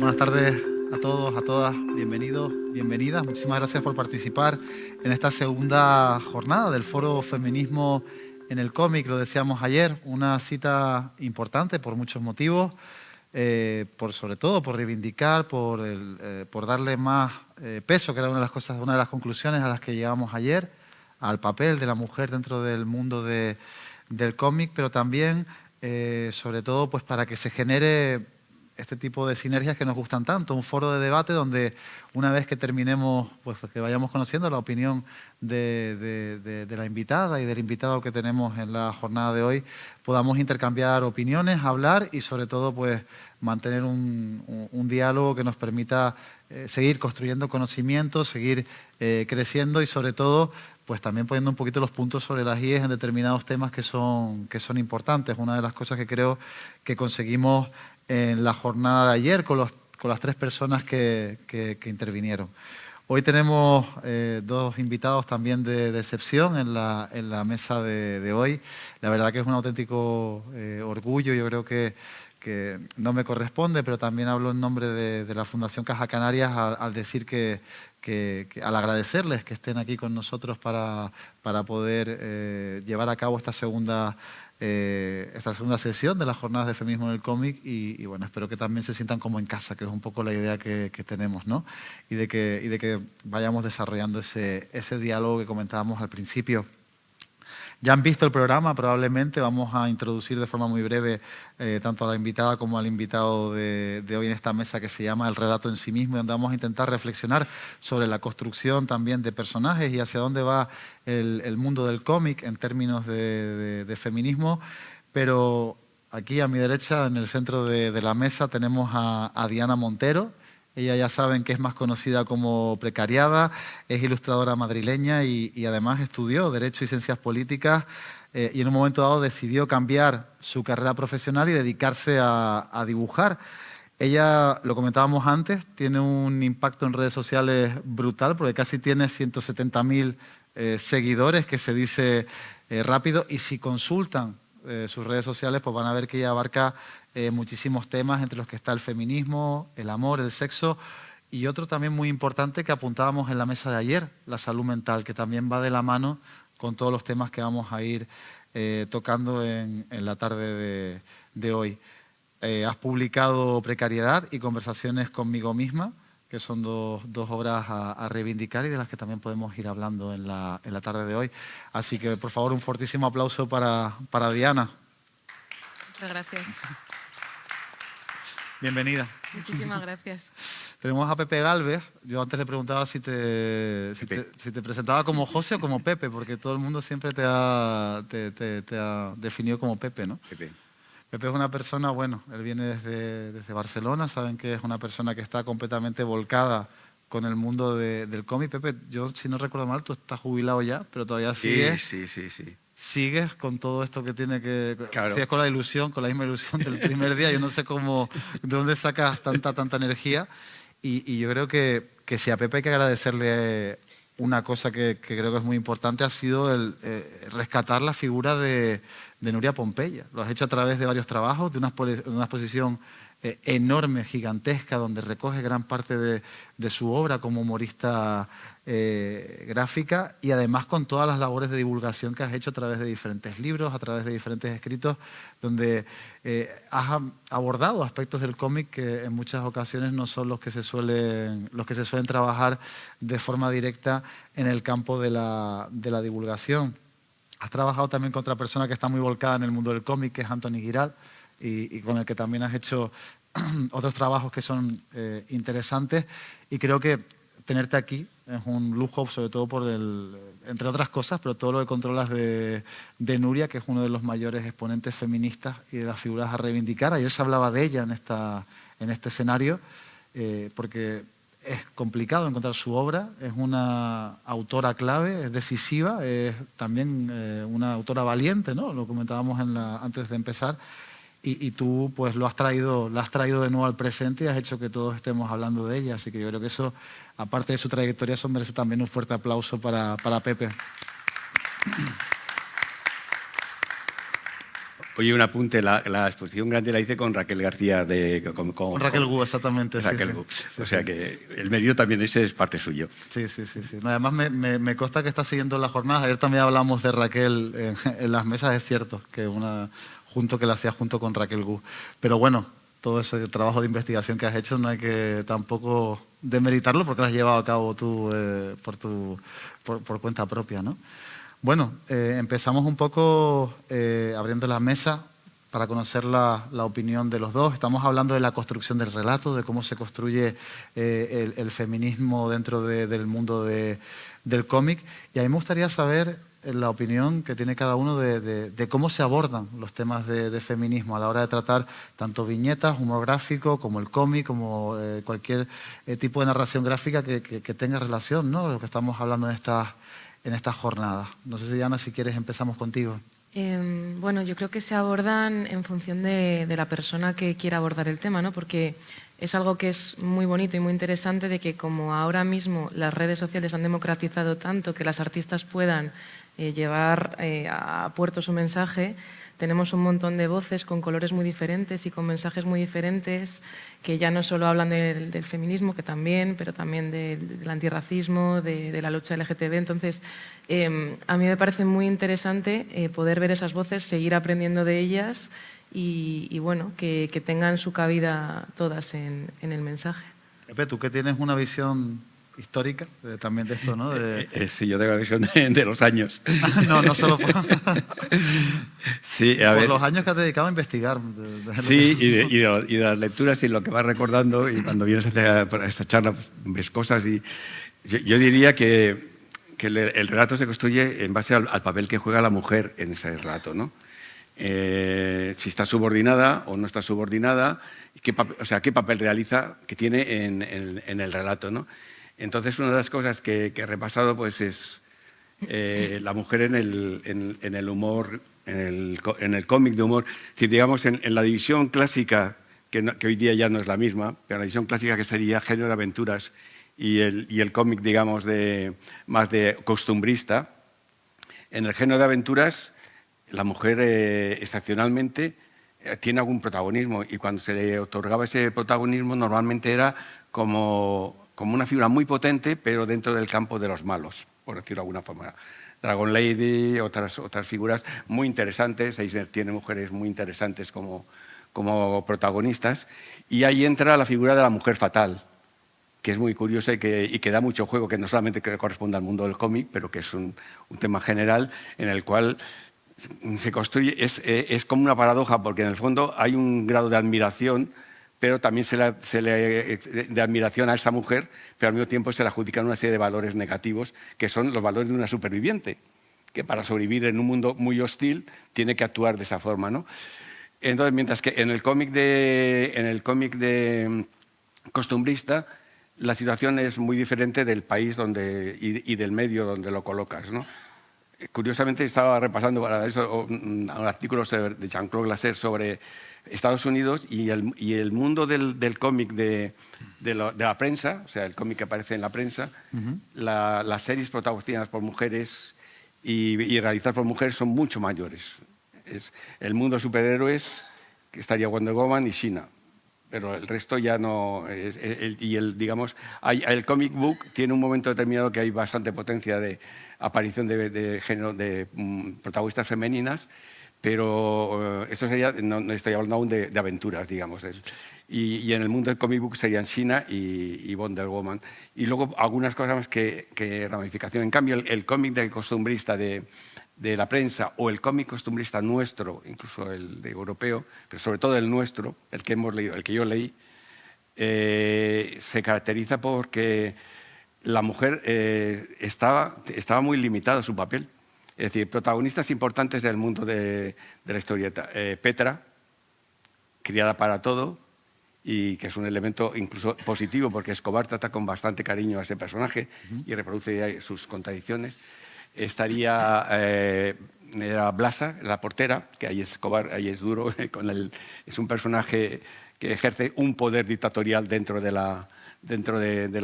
Buenas tardes a todos, a todas, bienvenidos, bienvenidas. Muchísimas gracias por participar en esta segunda jornada del Foro Feminismo en el Cómic. Lo decíamos ayer, una cita importante por muchos motivos, sobre todo por reivindicar, por darle más peso, que era una de las conclusiones a las que llegamos ayer, al papel de la mujer dentro del mundo del cómic, pero también, sobre todo, pues para que se genere este tipo de sinergias que nos gustan tanto, un foro de debate donde una vez que terminemos, pues que vayamos conociendo la opinión de la invitada y del invitado que tenemos en la jornada de hoy, podamos intercambiar opiniones, hablar y sobre todo pues mantener un diálogo que nos permita seguir construyendo conocimiento, seguir creciendo y sobre todo pues también poniendo un poquito los puntos sobre las IES en determinados temas que son importantes. Una de las cosas que creo que conseguimos en la jornada de ayer con las tres personas que intervinieron. Hoy tenemos dos invitados también de excepción en la mesa de hoy. La verdad que es un auténtico orgullo. Yo creo que no me corresponde, pero también hablo en nombre de la Fundación Caja Canarias al decir al agradecerles que estén aquí con nosotros para poder llevar a cabo esta segunda sesión de las jornadas de feminismo en el cómic y bueno, espero que también se sientan como en casa, que es un poco la idea que tenemos, ¿no? Y de que vayamos desarrollando ese diálogo que comentábamos al principio. Ya han visto el programa, probablemente vamos a introducir de forma muy breve tanto a la invitada como al invitado de hoy en esta mesa que se llama El relato en sí mismo, donde vamos a intentar reflexionar sobre la construcción también de personajes y hacia dónde va el mundo del cómic en términos de feminismo. Pero aquí a mi derecha, en el centro de la mesa, tenemos a Diana Montero. Ella ya saben que es más conocida como Precariada, es ilustradora madrileña y además estudió Derecho y Ciencias Políticas y en un momento dado decidió cambiar su carrera profesional y dedicarse a dibujar. Ella, lo comentábamos antes, tiene un impacto en redes sociales brutal porque casi tiene 170.000 seguidores, que se dice rápido, y si consultan sus redes sociales pues van a ver que ella abarca muchísimos temas, entre los que está el feminismo, el amor, el sexo y otro también muy importante que apuntábamos en la mesa de ayer, la salud mental, que también va de la mano con todos los temas que vamos a ir tocando en la tarde de hoy. Has publicado Precariedad y Conversaciones conmigo misma, que son dos obras a reivindicar y de las que también podemos ir hablando en la tarde de hoy. Así que, por favor, un fortísimo aplauso para Diana. Muchas gracias. Bienvenida. Muchísimas gracias. Tenemos a Pepe Gálvez. Yo antes le preguntaba si te presentaba como José o como Pepe, porque todo el mundo siempre te ha definido como Pepe, ¿no? Pepe. Pepe es una persona, bueno, él viene desde Barcelona, saben que es una persona que está completamente volcada con el mundo del cómic. Pepe, yo si no recuerdo mal, tú estás jubilado ya, pero todavía sigues. Sí. Sigues con todo esto que tiene que... Claro. Sigues con la misma ilusión del primer día. Yo no sé de dónde sacas tanta energía. Y yo creo que si a Pepe hay que agradecerle una cosa que creo que es muy importante, ha sido el rescatar la figura de Nuria Pompeya. Lo has hecho a través de varios trabajos, de una exposición enorme, gigantesca, donde recoge gran parte de su obra como humorista gráfica y además con todas las labores de divulgación que has hecho a través de diferentes libros, a través de diferentes escritos, donde has abordado aspectos del cómic que en muchas ocasiones no son los que se suelen trabajar de forma directa en el campo de la divulgación. Has trabajado también con otra persona que está muy volcada en el mundo del cómic, que es Antoni Giral, y con el que también has hecho otros trabajos que son interesantes. Y creo que tenerte aquí es un lujo, sobre todo entre otras cosas, pero todo lo que controlas de Nuria, que es uno de los mayores exponentes feministas y de las figuras a reivindicar. Ayer se hablaba de ella en este escenario, porque es complicado encontrar su obra, es una autora clave, es decisiva, es también una autora valiente, ¿no? Lo comentábamos antes de empezar. Y tú pues la has traído de nuevo al presente y has hecho que todos estemos hablando de ella. Así que yo creo que eso, aparte de su trayectoria, eso merece también un fuerte aplauso para Pepe. Oye, un apunte, la exposición grande la hice con Raquel García. Con Raquel Gu, exactamente. Raquel sí, Gu. sí. O sea que el mérito también ese es parte suyo. Sí. No, además me consta que está siguiendo las jornadas. Ayer también hablamos de Raquel en las mesas, es cierto, que que la hacía junto con Raquel Gu. Pero bueno, todo ese trabajo de investigación que has hecho no hay que tampoco demeritarlo porque lo has llevado a cabo tú por cuenta propia, ¿no? Bueno, empezamos un poco abriendo la mesa para conocer la opinión de los dos. Estamos hablando de la construcción del relato, de cómo se construye el feminismo dentro del mundo del cómic. Y a mí me gustaría saber la opinión que tiene cada uno de cómo se abordan los temas de feminismo a la hora de tratar tanto viñetas, humor gráfico, como el cómic, como cualquier tipo de narración gráfica que tenga relación, ¿no? Lo que estamos hablando en estas jornadas. No sé si, Ana, si quieres empezamos contigo. Bueno, yo creo que se abordan en función de la persona que quiera abordar el tema, ¿no? Porque es algo que es muy bonito y muy interesante de que como ahora mismo las redes sociales han democratizado tanto que las artistas puedan llevar a puerto su mensaje, tenemos un montón de voces con colores muy diferentes y con mensajes muy diferentes que ya no solo hablan del feminismo, que también, pero también del antirracismo, de la lucha LGTB. Entonces, a mí me parece muy interesante poder ver esas voces, seguir aprendiendo de ellas y bueno, que tengan su cabida todas en el mensaje. Pepe, tú que tienes una visión histórica también de esto, ¿no? Sí, yo tengo la visión de los años. No solo por, sí, por los años que has dedicado a investigar. Sí, y de las lecturas y lo que vas recordando, y cuando vienes a esta charla pues, ves cosas. Y yo diría que el relato se construye en base al papel que juega la mujer en ese relato, ¿no? Si está subordinada o no está subordinada, qué papel realiza, que tiene en el relato, ¿no? Entonces, una de las cosas que he repasado pues, es la mujer en el humor, en el cómic de humor. Es decir, digamos, en la división clásica, que hoy día ya no es la misma, pero la división clásica que sería género de aventuras y el cómic, digamos, más de costumbrista. En el género de aventuras, la mujer excepcionalmente tiene algún protagonismo y cuando se le otorgaba ese protagonismo normalmente era como una figura muy potente, pero dentro del campo de los malos, por decirlo de alguna forma. Dragon Lady, otras figuras muy interesantes. Eisner tiene mujeres muy interesantes como protagonistas. Y ahí entra la figura de la mujer fatal, que es muy curiosa y que da mucho juego, que no solamente corresponde al mundo del cómic, pero que es un tema general en el cual se construye, es como una paradoja, porque en el fondo hay un grado de admiración, pero también de admiración a esa mujer, pero al mismo tiempo se le adjudican una serie de valores negativos, que son los valores de una superviviente, que para sobrevivir en un mundo muy hostil tiene que actuar de esa forma, ¿no? Entonces, mientras que en el cómic de costumbrista, la situación es muy diferente del país y del medio donde lo colocas, ¿no? Curiosamente, estaba repasando para eso un artículo de Jean-Claude Glaser sobre Estados Unidos y el mundo del cómic de la prensa, o sea, el cómic que aparece en la prensa, las series protagonizadas por mujeres y realizadas por mujeres son mucho mayores. Es el mundo de superhéroes, que estaría Wonder Woman y Sheena, pero el resto ya no. Digamos, el comic book tiene un momento determinado que hay bastante potencia de aparición de género de protagonistas femeninas, pero eso sería, no estoy hablando aún de aventuras, digamos. Y en el mundo del comic book serían Sheena y Wonder Woman. Y luego algunas cosas más que ramificación. En cambio, el cómic de costumbrista de la prensa o el cómic costumbrista nuestro, incluso el de europeo, pero sobre todo el nuestro, el que hemos leído, el que yo leí, se caracteriza porque la mujer estaba muy limitada su papel. Es decir, protagonistas importantes del mundo de la historieta. Petra, criada para todo, y que es un elemento incluso positivo porque Escobar trata con bastante cariño a ese personaje y reproduce sus contradicciones. Estaría era Blasa, la portera, que ahí es Escobar, ahí es duro, es un personaje que ejerce un poder dictatorial dentro de la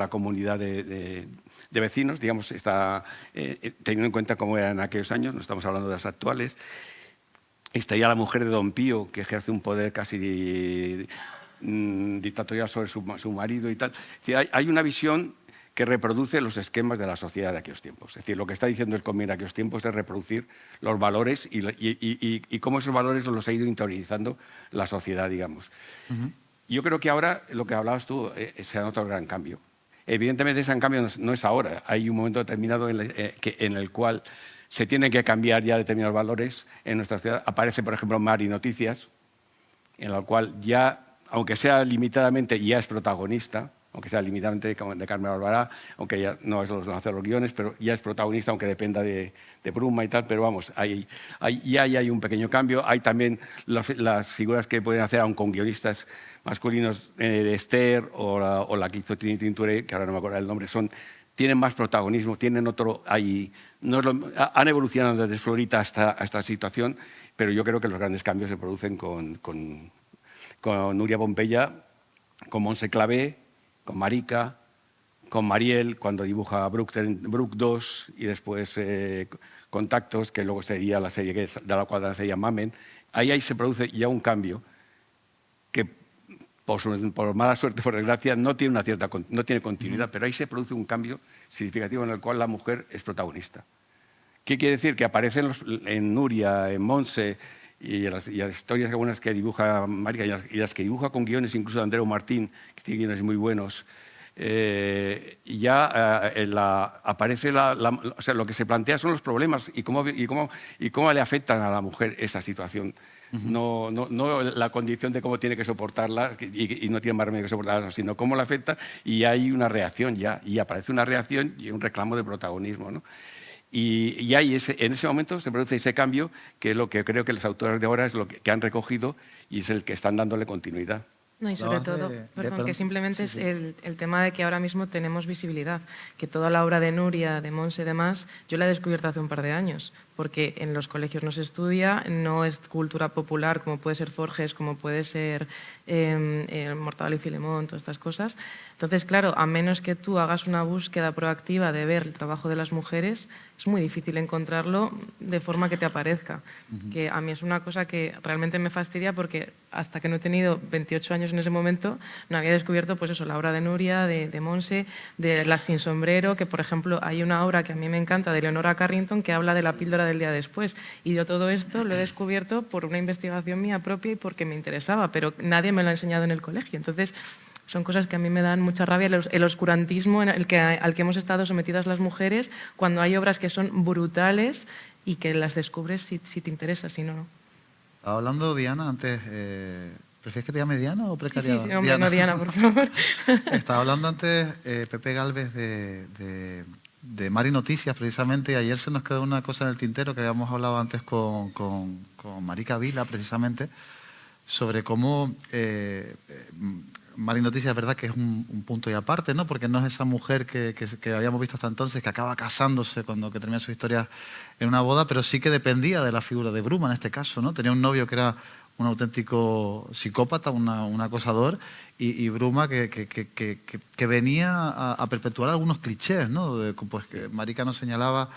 comunidad de vecinos, digamos, está teniendo en cuenta cómo eran en aquellos años, no estamos hablando de las actuales. Está ya la mujer de Don Pío, que ejerce un poder casi dictatorial sobre su marido y tal. Es decir, hay una visión que reproduce los esquemas de la sociedad de aquellos tiempos. Es decir, lo que está diciendo el cómic de aquellos tiempos es reproducir los valores y cómo esos valores los ha ido interiorizando la sociedad, digamos. Yo creo que ahora, lo que hablabas tú, se ha notado un gran cambio. Evidentemente ese cambio no es ahora. Hay un momento determinado en el cual se tienen que cambiar ya determinados valores en nuestra sociedad. Aparece, por ejemplo, Mari Noticias, en la cual ya, aunque sea limitadamente, ya es protagonista, aunque sea limitadamente de Carmen Barbará, aunque ya no hace los guiones, pero ya es protagonista, aunque dependa de Bruma y tal, pero vamos, ya hay un pequeño cambio. Hay también las figuras que pueden hacer, aun con guionistas masculinos, de Esther o la que hizo Trinity Tinture, que ahora no me acuerdo el nombre, tienen más protagonismo, tienen otro... han evolucionado desde Florita hasta esta situación, pero yo creo que los grandes cambios se producen con Nuria Pompeya, con Montse Clavé, con Marica, con Mariel, cuando dibuja Brook 2 y después Contactos, que luego sería la serie de la cual nacería Mamen. Ahí se produce ya un cambio que, por mala suerte, por desgracia, no tiene continuidad, pero ahí se produce un cambio significativo en el cual la mujer es protagonista. ¿Qué quiere decir? Que aparecen en Nuria, en Montse y las historias algunas que dibuja Marica y las que dibuja con guiones incluso de Andreu Martín, que tiene guiones muy buenos, aparece o sea, lo que se plantea son los problemas y cómo le afectan a la mujer esa situación. No la condición de cómo tiene que soportarla y no tiene más remedio que soportarla, sino cómo la afecta, y hay una reacción ya, y aparece una reacción y un reclamo de protagonismo, ¿no? Y en ese momento se produce ese cambio, que es lo que creo que los autores de ahora es lo que han recogido y es el que están dándole continuidad. No, y sobre todo, que simplemente es el tema de que ahora mismo tenemos visibilidad, que toda la obra de Nuria, de Montse y demás, yo la he descubierto hace un par de años, porque en los colegios no se estudia, no es cultura popular como puede ser Forges, como puede ser Mortadelo y Filemón, todas estas cosas. Entonces, claro, a menos que tú hagas una búsqueda proactiva de ver el trabajo de las mujeres, es muy difícil encontrarlo de forma que te aparezca. Que a mí es una cosa que realmente me fastidia, porque hasta que no he tenido 28 años en ese momento no había descubierto, pues eso, la obra de Nuria, de Montse, de Las sin sombrero, que por ejemplo hay una obra que a mí me encanta de Leonora Carrington que habla de la píldora del día después, y yo todo esto lo he descubierto por una investigación mía propia y porque me interesaba, pero nadie me lo ha enseñado en el colegio. Entonces son cosas que a mí me dan mucha rabia, el oscurantismo al que hemos estado sometidas las mujeres, cuando hay obras que son brutales y que las descubres si te interesa, si no, no. Estaba hablando, Diana, antes... ¿Prefieres que te llame Diana o precariada? Sí, hombre, no, Diana, por favor. Estaba hablando antes Pepe Gálvez de Mari Noticias, precisamente, y ayer se nos quedó una cosa en el tintero que habíamos hablado antes con Marica Vila, precisamente, sobre cómo Mari Noticias es verdad que es un punto y aparte, ¿no? Porque no es esa mujer que habíamos visto hasta entonces, que acaba casándose que termina su historia en una boda, pero sí que dependía de la figura de Bruma en este caso, ¿no? Tenía un novio que era un auténtico psicópata, un acosador, y Bruma que venía a perpetuar algunos clichés, ¿no? Pues que Marica nos señalaba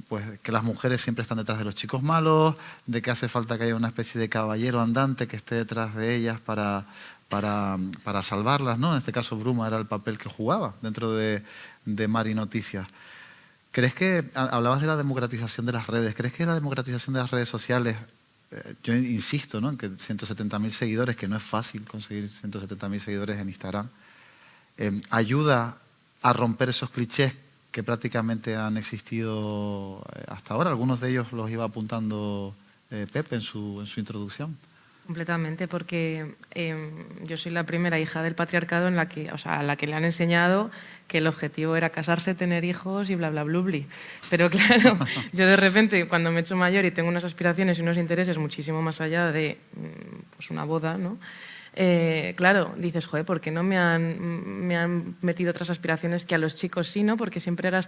pues que las mujeres siempre están detrás de los chicos malos, de que hace falta que haya una especie de caballero andante que esté detrás de ellas para salvarlas, ¿no? En este caso Bruma era el papel que jugaba dentro de Mari Noticias. ¿Crees que, hablabas de la democratización de las redes, ¿crees que la democratización de las redes sociales, yo insisto, ¿no?, en que 170.000 seguidores, que no es fácil conseguir 170.000 seguidores en Instagram, ayuda a romper esos clichés que prácticamente han existido hasta ahora? Algunos de ellos los iba apuntando Pepe en su introducción. Completamente, porque yo soy la primera hija del patriarcado a la que le han enseñado que el objetivo era casarse, tener hijos y bla, bla, bla, bla. Pero claro, yo de repente, cuando me he hecho mayor y tengo unas aspiraciones y unos intereses muchísimo más allá de pues una boda, ¿no? Claro, dices, joder, ¿por qué no me han metido otras aspiraciones que a los chicos sí, no? Porque siempre era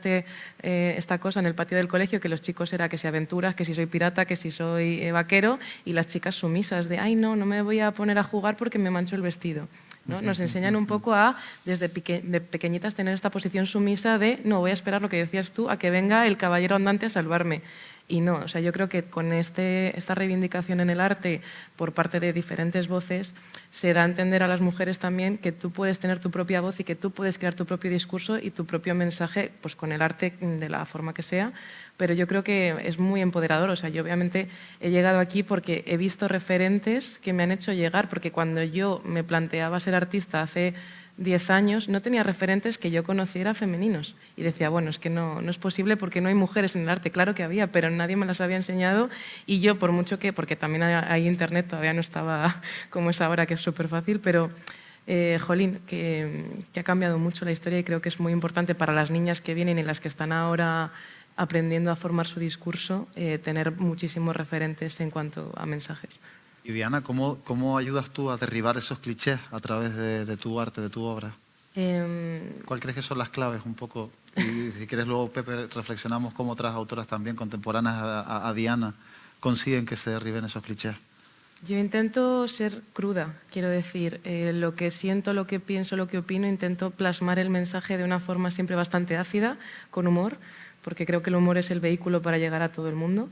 esta cosa en el patio del colegio, que los chicos era que si aventuras, que si soy pirata, que si soy vaquero, y las chicas sumisas de, ay, no me voy a poner a jugar porque me mancho el vestido, ¿no? Nos enseñan un poco a, desde de pequeñitas, tener esta posición sumisa de, no, voy a esperar lo que decías tú, a que venga el caballero andante a salvarme. Y no, o sea, yo creo que con esta reivindicación en el arte por parte de diferentes voces se da a entender a las mujeres también que tú puedes tener tu propia voz y que tú puedes crear tu propio discurso y tu propio mensaje pues con el arte de la forma que sea, pero yo creo que es muy empoderador. O sea, yo obviamente he llegado aquí porque he visto referentes que me han hecho llegar, porque cuando yo me planteaba ser artista hace 10 años no tenía referentes que yo conociera femeninos y decía, bueno, es que no es posible porque no hay mujeres en el arte. Claro que había, pero nadie me las había enseñado y yo, por mucho que, porque también hay internet, todavía no estaba como es ahora, que es súper fácil, pero jolín, que ha cambiado mucho la historia y creo que es muy importante para las niñas que vienen y las que están ahora aprendiendo a formar su discurso, tener muchísimos referentes en cuanto a mensajes. Y Diana, ¿cómo ayudas tú a derribar esos clichés a través de tu arte, de tu obra? ¿Cuál crees que son las claves un poco? Y si quieres luego, Pepe, reflexionamos cómo otras autoras también contemporáneas a Diana consiguen que se derriben esos clichés. Yo intento ser cruda, quiero decir, lo que siento, lo que pienso, lo que opino, intento plasmar el mensaje de una forma siempre bastante ácida, con humor, porque creo que el humor es el vehículo para llegar a todo el mundo.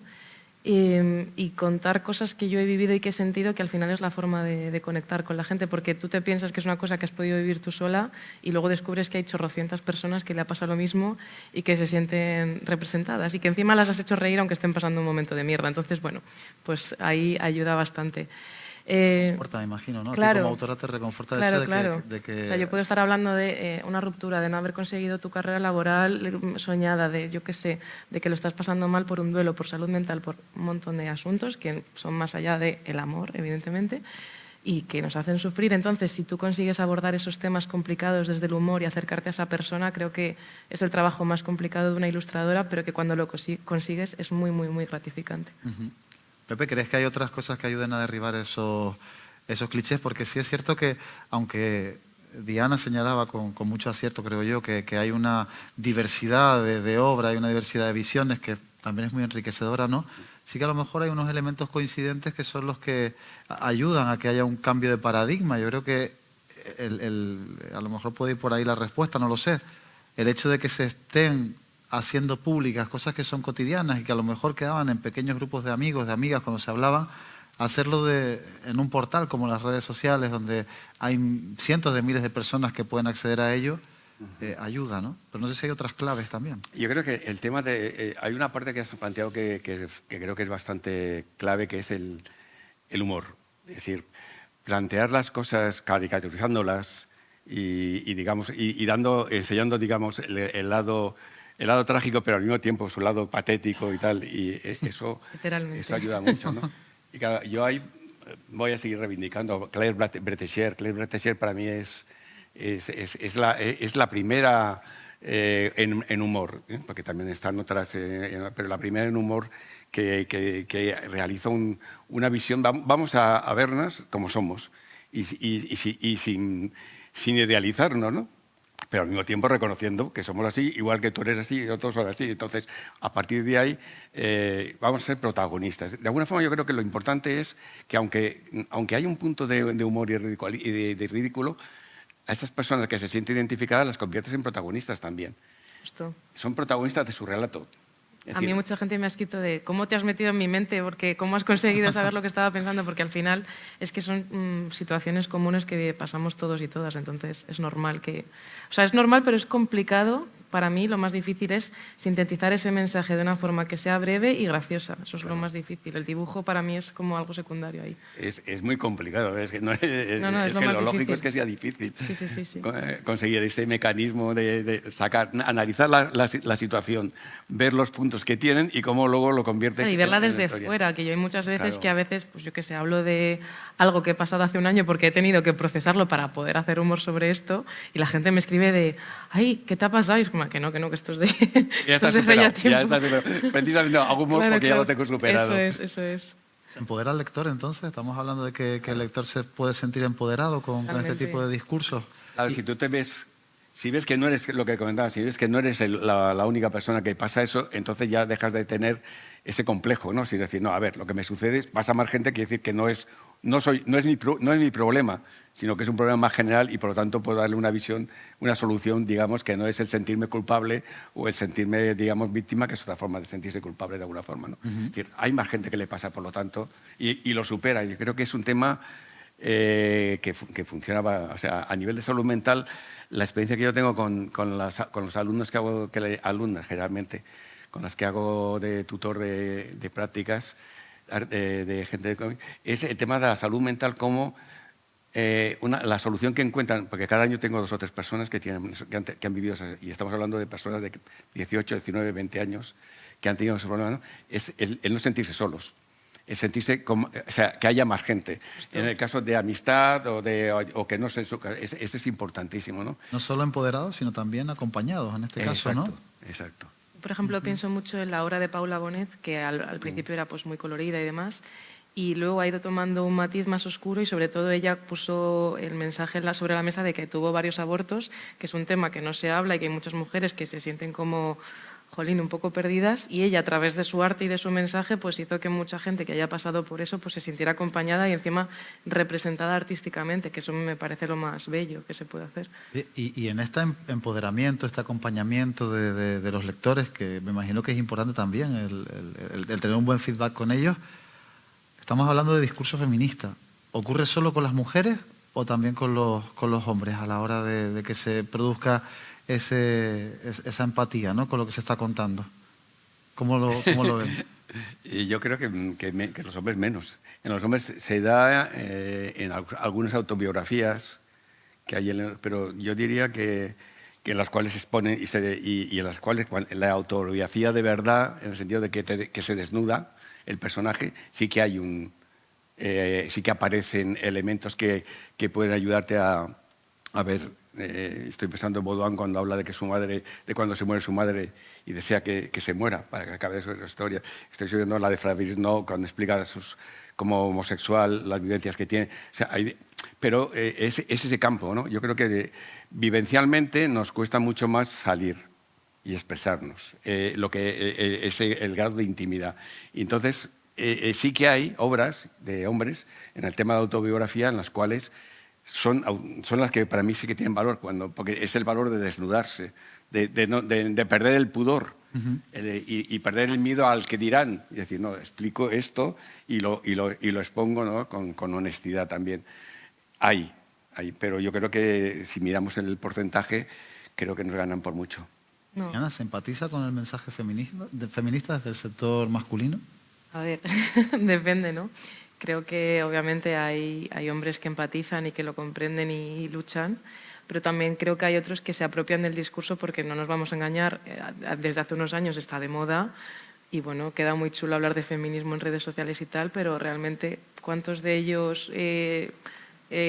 Y contar cosas que yo he vivido y que he sentido, que al final es la forma de conectar con la gente, porque tú te piensas que es una cosa que has podido vivir tú sola y luego descubres que hay chorrocientas personas que le ha pasado lo mismo y que se sienten representadas y que encima las has hecho reír aunque estén pasando un momento de mierda. Entonces, bueno, pues ahí ayuda bastante. Reconforta, me imagino, ¿no? Claro, a ti como autora te reconforta el claro, hecho de que... O sea, yo puedo estar hablando de una ruptura, de no haber conseguido tu carrera laboral soñada, de yo qué sé, de que lo estás pasando mal por un duelo, por salud mental, por un montón de asuntos que son más allá del amor, evidentemente, y que nos hacen sufrir. Entonces, si tú consigues abordar esos temas complicados desde el humor y acercarte a esa persona, creo que es el trabajo más complicado de una ilustradora, pero que cuando lo consigues es muy, muy, muy gratificante. Pepe, ¿crees que hay otras cosas que ayuden a derribar esos clichés? Porque sí es cierto que, aunque Diana señalaba con mucho acierto, creo yo, que hay una diversidad de obra, hay una diversidad de visiones que también es muy enriquecedora, ¿no? Sí que a lo mejor hay unos elementos coincidentes que son los que ayudan a que haya un cambio de paradigma. Yo creo que a lo mejor puede ir por ahí la respuesta, no lo sé. El hecho de que se estén haciendo públicas cosas que son cotidianas y que a lo mejor quedaban en pequeños grupos de amigos, de amigas cuando se hablaban, hacerlo en un portal como las redes sociales donde hay cientos de miles de personas que pueden acceder a ello, ayuda, ¿no? Pero no sé si hay otras claves también. Yo creo que el tema de... hay una parte que has planteado que creo que es bastante clave, que es el humor. Es decir, plantear las cosas, caricaturizándolas y digamos, enseñando digamos, el lado trágico, pero al mismo tiempo su lado patético y tal, y eso ayuda mucho, ¿no? Y claro, yo ahí voy a seguir reivindicando a Claire Bretécher. Claire Bretécher para mí es la primera en humor, porque también están otras, pero la primera en humor que realiza una visión, vamos a vernos como somos, y sin idealizarnos, ¿no? Pero al mismo tiempo reconociendo que somos así, igual que tú eres así y otros son así. Entonces, a partir de ahí, vamos a ser protagonistas. De alguna forma, yo creo que lo importante es que, aunque hay un punto de humor y de ridículo, a esas personas que se sienten identificadas las conviertes en protagonistas también. Justo. Son protagonistas de su relato. A mí mucha gente me ha escrito de cómo te has metido en mi mente, porque cómo has conseguido saber lo que estaba pensando, porque al final es que son situaciones comunes que pasamos todos y todas, entonces es normal que... O sea, es normal, pero es complicado. Para mí lo más difícil es sintetizar ese mensaje de una forma que sea breve y graciosa. Eso es lo más difícil. El dibujo para mí es como algo secundario ahí. Es muy complicado. Es que es lo lógico es que sea difícil sí. conseguir ese mecanismo de sacar, analizar la situación, ver los puntos que tienen y cómo luego lo conviertes en... Y verla desde fuera, que yo hay muchas veces que a veces, pues yo que sé, hablo de algo que he pasado hace un año porque he tenido que procesarlo para poder hacer humor sobre esto y la gente me escribe de, ay, ¿qué te ha pasado? Y es como que no, que esto es de, ya esto es de hace ya tiempo. Precisamente hago humor porque ya lo tengo superado. Eso es. ¿Se empodera al lector entonces? Estamos hablando de que el lector se puede sentir empoderado con este tipo de discursos. Claro, si tú te ves... Si ves que no eres lo que comentaba, si ves que no eres la única persona que pasa eso, entonces ya dejas de tener ese complejo, ¿no? Si decir, no, a ver, lo que me sucede, pasa más gente, quiere decir que no es mi problema, sino que es un problema más general y por lo tanto puedo darle una visión, una solución, digamos, que no es el sentirme culpable o el sentirme, digamos, víctima, que es otra forma de sentirse culpable de alguna forma, ¿no? Es decir, hay más gente que le pasa, por lo tanto, y lo supera. Yo creo que es un tema que funciona, o sea, a nivel de salud mental, la experiencia que yo tengo con los alumnos que hago, alumnas generalmente, con las que hago de tutor de prácticas, de gente de cómic, es el tema de la salud mental como la solución que encuentran, porque cada año tengo 2 o 3 personas que han vivido, y estamos hablando de personas de 18, 19, 20 años que han tenido ese problema, ¿no? Es el no sentirse solos, el sentirse como, o sea, que haya más gente. En el caso de amistad o que no sé, ese es importantísimo, ¿no? No solo empoderados, sino también acompañados, en este caso, ¿no? Exacto. Por ejemplo, pienso mucho en la obra de Paula Bonet, que al principio era pues, muy colorida y demás, y luego ha ido tomando un matiz más oscuro y sobre todo ella puso el mensaje sobre la mesa de que tuvo varios abortos, que es un tema que no se habla y que hay muchas mujeres que se sienten como, jolín, un poco perdidas, y ella a través de su arte y de su mensaje pues hizo que mucha gente que haya pasado por eso pues se sintiera acompañada y encima representada artísticamente, que eso me parece lo más bello que se puede hacer. Y en este empoderamiento, este acompañamiento de los lectores, que me imagino que es importante también el tener un buen feedback con ellos, estamos hablando de discurso feminista. ¿Ocurre solo con las mujeres o también con los hombres a la hora de que se produzca esa empatía, ¿no?, con lo que se está contando? ¿Cómo lo ven? Yo creo que los hombres menos. En los hombres se da en algunas autobiografías, que hay pero yo diría que en las cuales se exponen y en las cuales la autobiografía de verdad, en el sentido de que se desnuda el personaje, sí que hay sí que aparecen elementos que pueden ayudarte a ver. Estoy pensando en Baudouin cuando habla de cuando se muere su madre y desea que se muera para que acabe su historia. Estoy viendo la de Flavius cuando explica como homosexual las vivencias que tiene. O sea, pero es ese campo, ¿no? Yo creo que vivencialmente nos cuesta mucho más salir y expresarnos, lo que es el grado de intimidad. Y entonces sí que hay obras de hombres en el tema de autobiografía en las cuales son las que para mí sí que tienen valor, porque es el valor de desnudarse, de perder el pudor y perder el miedo al que dirán. Y decir, no, explico esto y lo expongo, ¿no?, con honestidad también. Hay, pero yo creo que si miramos el porcentaje, creo que nos ganan por mucho. No. Ana, ¿se empatiza con el mensaje feminista desde el sector masculino? A ver, depende, ¿no? Creo que obviamente hay hombres que empatizan y que lo comprenden y luchan, pero también creo que hay otros que se apropian del discurso porque no nos vamos a engañar, desde hace unos años está de moda y bueno, queda muy chulo hablar de feminismo en redes sociales y tal, pero realmente ¿cuántos de ellos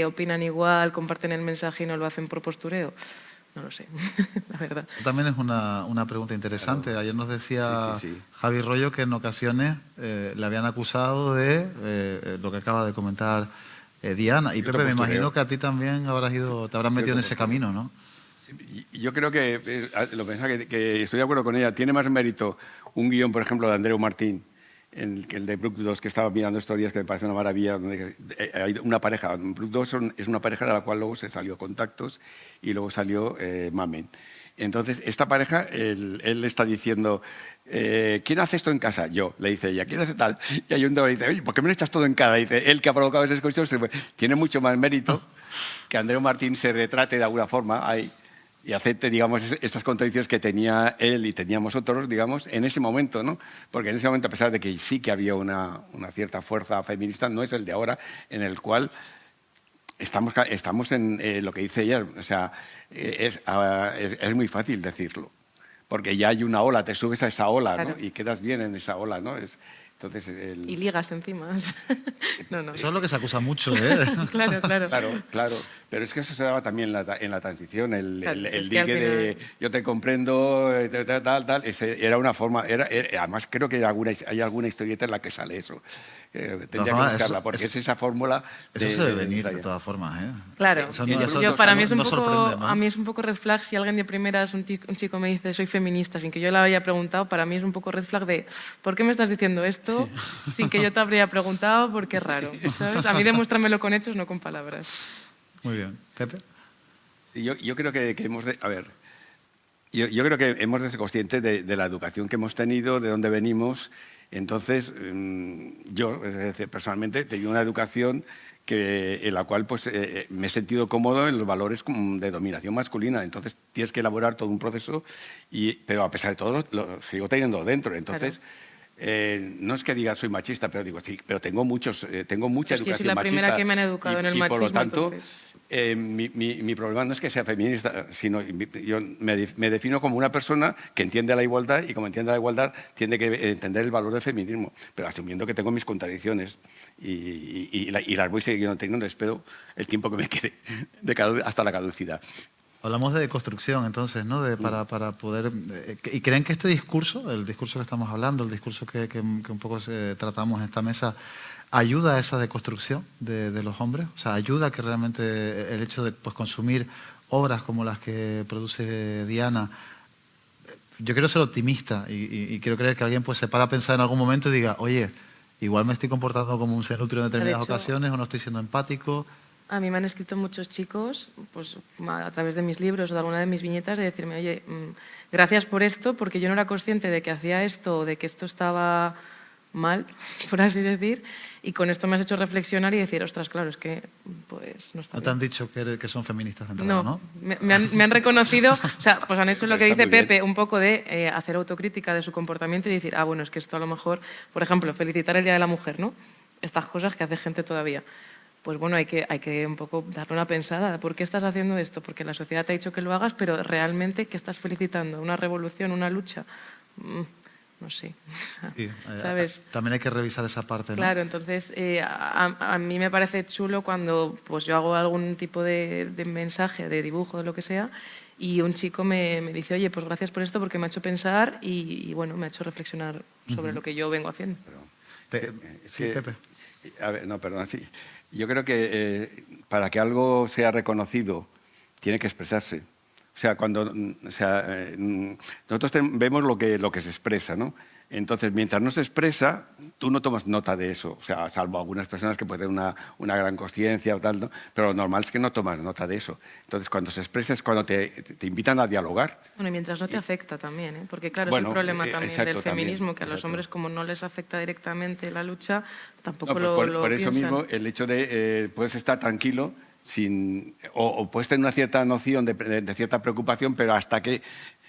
opinan igual, comparten el mensaje y no lo hacen por postureo? No lo sé, la verdad. Eso también es una pregunta interesante. Ayer nos decía Javi Rollo que en ocasiones le habían acusado de lo que acaba de comentar Diana. Y Pepe, me imagino que a ti también te habrás metido en ese camino, ¿no? Yo creo que, lo pensaba que estoy de acuerdo con ella, tiene más mérito un guión, por ejemplo, de Andreu Martín, el de Brook 2, que estaba mirando estos días, que me parece una maravilla, donde hay una pareja. Brook 2 es una pareja de la cual luego se salió Contactos y luego salió Mamen. Entonces, esta pareja, él está diciendo, ¿quién hace esto en casa? Yo, le dice ella, ¿quién hace tal? Y hay un que le dice, oye, ¿por qué me lo echas todo en cara? Dice, él que ha provocado esa discusión tiene mucho más mérito que Andreu Martín se retrate de alguna forma ahí y acepte, digamos, estas contradicciones que tenía él y teníamos otros, digamos, en ese momento, ¿no? Porque en ese momento, a pesar de que sí que había una cierta fuerza feminista, no es el de ahora, en el cual estamos en lo que dice ella, o sea, es muy fácil decirlo, porque ya hay una ola, te subes a esa ola, claro, ¿no? Y quedas bien en esa ola, ¿no? Entonces y ligas encima. No. Eso es lo que se acusa mucho, ¿eh? Claro. Pero es que eso se daba también en la transición, el dique de yo te comprendo, tal. Era una forma, además creo que hay alguna historieta en la que sale eso. Tendría que buscarla, porque es esa fórmula. Eso se debe venir de todas formas, ¿eh? Claro. Para mí es un poco, ¿no? A mí es un poco red flag si alguien de primeras, un chico me dice soy feminista sin que yo le haya preguntado, para mí es un poco red flag de ¿por qué me estás diciendo esto sin que yo te habría preguntado? Porque es raro, ¿sabes? A mí demuéstramelo con hechos, no con palabras. Muy bien. ¿Pepe? Sí, yo creo que hemos de... A ver, yo creo que hemos de ser conscientes de la educación que hemos tenido, de dónde venimos. Entonces, yo, es decir, personalmente, tengo una educación en la cual pues, me he sentido cómodo en los valores de dominación masculina. Entonces, tienes que elaborar todo un proceso, pero a pesar de todo, lo sigo teniendo dentro. Entonces, no es que diga soy machista, pero digo, sí, pero tengo mucha Es educación que yo soy la machista. primera que me han educado en el machismo. Por lo tanto, entonces... mi problema no es que sea feminista, sino yo me defino como una persona que entiende la igualdad y como entiende la igualdad tiene que entender el valor del feminismo, pero asumiendo que tengo mis contradicciones y las voy siguiendo teniendo, espero el tiempo que me quede hasta la caducidad. Hablamos de deconstrucción, entonces, ¿no? Para poder... ¿Y creen que este discurso, el discurso que estamos hablando, el discurso que un poco tratamos en esta mesa, ayuda a esa deconstrucción de los hombres? O sea, ayuda a que realmente el hecho de pues, consumir obras como las que produce Diana... Yo quiero ser optimista y quiero creer que alguien pues, se para a pensar en algún momento y diga, oye, igual me estoy comportando como un senutrio en determinadas ocasiones o no estoy siendo empático... A mí me han escrito muchos chicos, pues a través de mis libros o de alguna de mis viñetas, de decirme, oye, gracias por esto, porque yo no era consciente de que hacía esto o de que esto estaba mal, por así decir, y con esto me has hecho reflexionar y decir, ostras, claro, es que pues no está bien. ¿No te han dicho que son feministas de entrada, no? Me han reconocido, o sea, pues han hecho lo que dice muy bien. Pepe, un poco de hacer autocrítica de su comportamiento y decir, ah, bueno, es que esto a lo mejor, por ejemplo, felicitar el Día de la Mujer, ¿no? Estas cosas que hace gente todavía. Pues bueno, hay que un poco darle una pensada. ¿Por qué estás haciendo esto? Porque la sociedad te ha dicho que lo hagas, pero realmente, ¿qué estás felicitando? ¿Una revolución, una lucha? No sé. Sí, ¿sabes? También hay que revisar esa parte, ¿no? Claro, entonces a mí me parece chulo cuando pues, yo hago algún tipo de mensaje, de dibujo, de lo que sea, y un chico me dice, oye, pues gracias por esto porque me ha hecho pensar y bueno, me ha hecho reflexionar sobre lo que yo vengo haciendo. Sí, Pepe. A ver, no, perdón, sí. Yo creo que para que algo sea reconocido tiene que expresarse. O sea, nosotros vemos lo que se expresa, ¿no? Entonces, mientras no se expresa, tú no tomas nota de eso. O sea, salvo algunas personas que pueden tener una gran conciencia o tal, ¿no? Pero lo normal es que no tomas nota de eso. Entonces, cuando se expresa es cuando te invitan a dialogar. Bueno, y mientras no te afecta también, ¿eh? Porque claro, Bueno, es un problema también exacto, del feminismo, también, que a los exacto. hombres como no les afecta directamente la lucha, tampoco No, pues lo por eso piensan. mismo, el hecho de puedes estar tranquilo o puedes tener una cierta noción de cierta preocupación, pero hasta que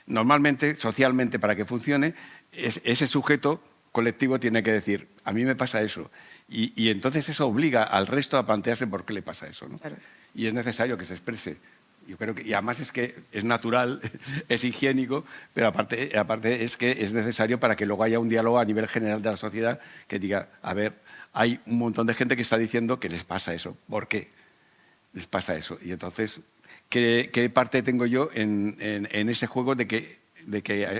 normalmente, socialmente, para que funcione, ese sujeto colectivo tiene que decir, a mí me pasa eso. Y entonces eso obliga al resto a plantearse por qué le pasa eso, ¿no? Claro. Y es necesario que se exprese. Yo creo que, y además es que es natural, es higiénico, pero aparte es que es necesario para que luego haya un diálogo a nivel general de la sociedad que diga, a ver, hay un montón de gente que está diciendo que les pasa eso. ¿Por qué les pasa eso? Y entonces, ¿qué parte tengo yo en ese juego de que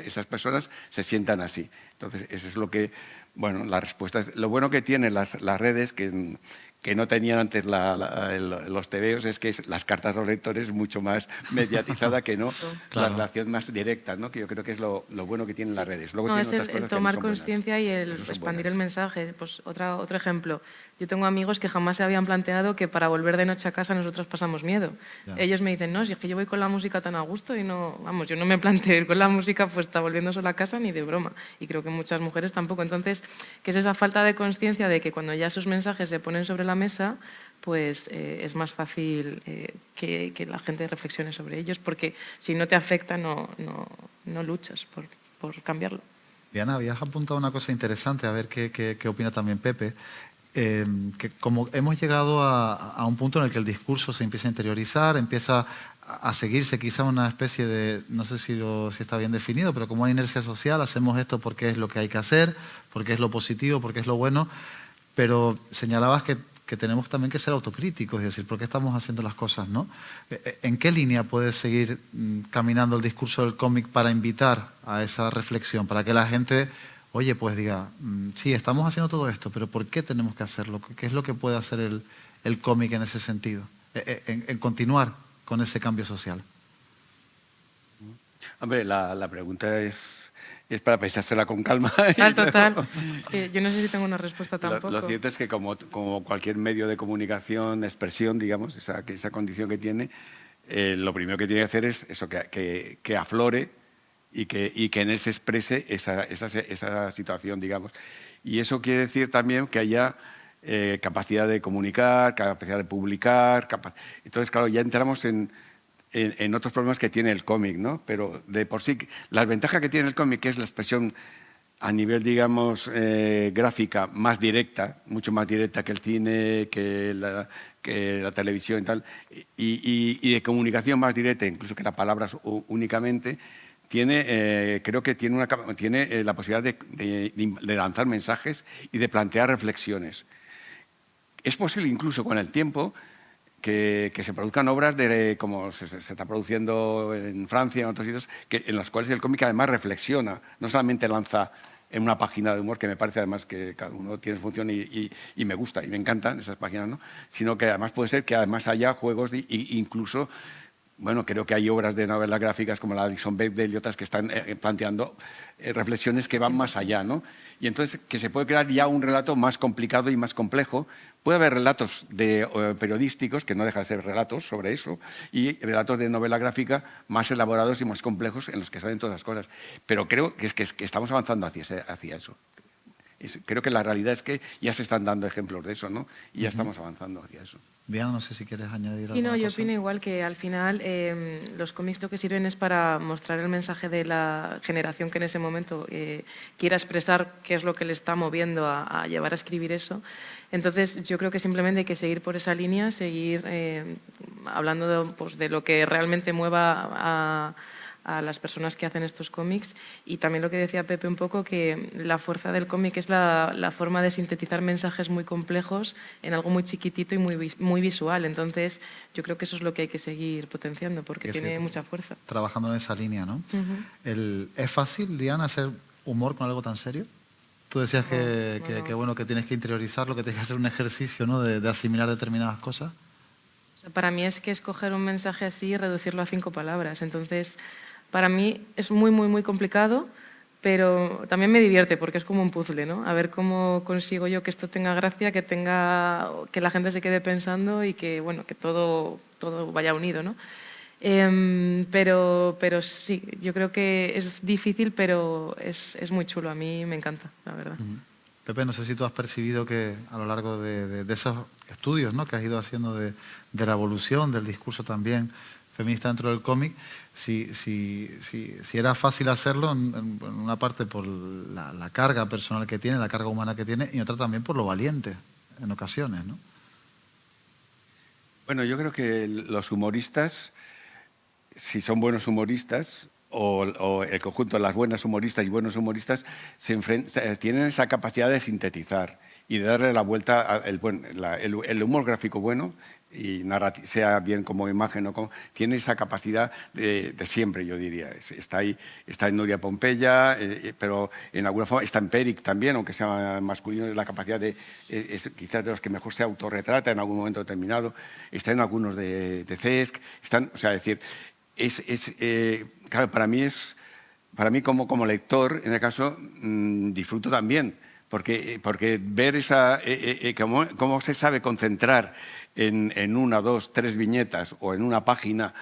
esas personas se sientan así? Entonces, eso es lo que, bueno, la respuesta es, lo bueno que tienen las redes, que no tenían antes los tebeos, es que las cartas a los lectores es mucho más mediatizada que no Claro. la relación más directa, ¿no? Que yo creo que es lo bueno que tienen las redes. Luego No, tienen es otras el cosas que no tomar son buenas. conciencia y el Eso son expandir buenas. el mensaje. Pues otro ejemplo. Yo tengo amigos que jamás se habían planteado que para volver de noche a casa nosotros pasamos miedo. Ya. Ellos me dicen, no, si es que yo voy con la música tan a gusto y no, vamos, yo no me planteo ir con la música puesta volviendo sola a casa ni de broma. Y creo que muchas mujeres tampoco. Entonces, ¿qué es esa falta de conciencia de que cuando ya esos mensajes se ponen sobre la mesa, pues es más fácil que la gente reflexione sobre ellos, porque si no te afecta no luchas por cambiarlo. Diana, habías apuntado una cosa interesante, a ver qué opina también Pepe, que como hemos llegado a un punto en el que el discurso se empieza a interiorizar, empieza a seguirse quizá una especie de, no sé si está bien definido, pero como una inercia social, hacemos esto porque es lo que hay que hacer, porque es lo positivo, porque es lo bueno, pero señalabas que tenemos también que ser autocríticos, es decir, ¿por qué estamos haciendo las cosas, no? ¿En qué línea puede seguir caminando el discurso del cómic para invitar a esa reflexión, para que la gente, oye, pues diga, sí, estamos haciendo todo esto, pero ¿por qué tenemos que hacerlo? ¿Qué es lo que puede hacer el cómic en ese sentido? En continuar con ese cambio social. Hombre, la pregunta es para pensársela con calma. Total. Es que yo no sé si tengo una respuesta tampoco. Lo cierto es que como cualquier medio de comunicación, de expresión, digamos, esa condición que tiene, lo primero que tiene que hacer es eso, que aflore y que en él se exprese esa situación, digamos. Y eso quiere decir también que haya capacidad de comunicar, capacidad de publicar. Entonces, claro, ya entramos en otros problemas que tiene el cómic, ¿no? Pero de por sí, la ventaja que tiene el cómic es la expresión a nivel, digamos, gráfica más directa, mucho más directa que el cine, que la televisión y tal, y de comunicación más directa, incluso que las palabras únicamente, creo que tiene la posibilidad de lanzar mensajes y de plantear reflexiones. Es posible incluso con el tiempo que se produzcan obras como se está produciendo en Francia, en otros sitios, en los cuales el cómic además reflexiona, no solamente lanza en una página de humor, que me parece además que cada uno tiene su función y me gusta y me encantan esas páginas, ¿no? Sino que además puede ser que además haya juegos incluso... Bueno, creo que hay obras de novelas gráficas como la de Dixon Bechdel y otras que están planteando reflexiones que van más allá, ¿no? Y entonces que se puede crear ya un relato más complicado y más complejo. Puede haber relatos periodísticos, que no dejan de ser relatos sobre eso, y relatos de novela gráfica más elaborados y más complejos en los que salen todas las cosas. Pero creo que estamos avanzando hacia eso. Creo que la realidad es que ya se están dando ejemplos de eso, ¿no? Y ya estamos avanzando hacia eso. Diana, no sé si quieres añadir algo. Sí, no, yo opino igual que al final los cómics lo que sirven es para mostrar el mensaje de la generación que en ese momento quiera expresar qué es lo que le está moviendo a llevar a escribir eso. Entonces, yo creo que simplemente hay que seguir por esa línea, seguir hablando de lo que realmente mueva a las personas que hacen estos cómics, y también lo que decía Pepe un poco, que la fuerza del cómic es la forma de sintetizar mensajes muy complejos en algo muy chiquitito y muy visual. Entonces yo creo que eso es lo que hay que seguir potenciando, porque tiene mucha fuerza. Trabajando en esa línea, ¿no? ¿Es fácil, Diana, hacer humor con algo tan serio? Tú decías bueno, que tienes que interiorizarlo, que tienes que hacer un ejercicio, ¿no? de asimilar determinadas cosas. O sea, para mí es que escoger un mensaje así y reducirlo a 5 palabras. Entonces, para mí es muy, muy, muy complicado, pero también me divierte porque es como un puzzle, ¿no? A ver cómo consigo yo que esto tenga gracia, que la gente se quede pensando y que, bueno, que todo vaya unido, ¿no? Pero sí, yo creo que es difícil, pero es muy chulo. A mí me encanta, la verdad. Pepe, no sé si tú has percibido que a lo largo de esos estudios, ¿no?, que has ido haciendo de la evolución del discurso también feminista dentro del cómic, si era fácil hacerlo en una parte por la carga personal que tiene, la carga humana que tiene, y en otra también por lo valiente en ocasiones, ¿no? Bueno, yo creo que los humoristas, si son buenos humoristas, o el conjunto de las buenas humoristas y buenos humoristas, tienen esa capacidad de sintetizar y de darle la vuelta el humor gráfico bueno, y sea bien como imagen o como, tiene esa capacidad de siempre, yo diría. Está ahí, está en Nuria Pompeya, pero en alguna forma está en Peric también, aunque sea masculino, es la capacidad quizás de los que mejor se autorretrata en algún momento determinado. Está en algunos de Cesc, o sea, es decir, claro, para mí como lector, en el caso, disfruto también, porque ver cómo se sabe concentrar en 1, 2, 3 viñetas o en una página,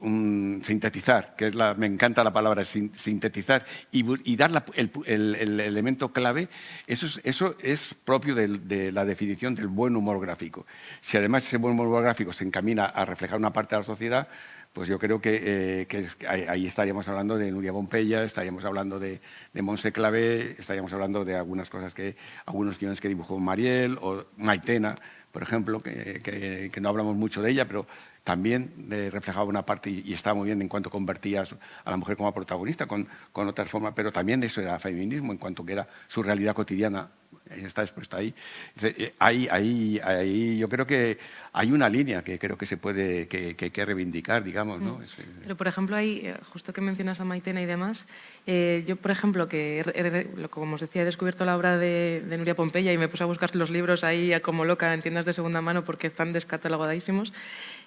sintetizar, me encanta la palabra sintetizar, y dar el elemento clave, eso es propio de la definición del buen humor gráfico. Si además ese buen humor gráfico se encamina a reflejar una parte de la sociedad, pues yo creo que ahí estaríamos hablando de Nuria Pompeya, estaríamos hablando de Montse Clavé, estaríamos hablando de algunas cosas algunos guiones que dibujó Mariel, o Maitena, por ejemplo, que no hablamos mucho de ella, pero también reflejaba una parte y estaba muy bien en cuanto convertía a la mujer como protagonista con otras formas, pero también eso era feminismo en cuanto que era su realidad cotidiana, está expuesta ahí. Ahí yo creo que hay una línea que creo que se puede, que hay que reivindicar, digamos, ¿no? Pero, por ejemplo, ahí, justo que mencionas a Maitena y demás, yo, por ejemplo, como os decía, he descubierto la obra de Nuria Pompeya y me puse a buscar los libros ahí como loca en tiendas de segunda mano porque están descatalogadísimos.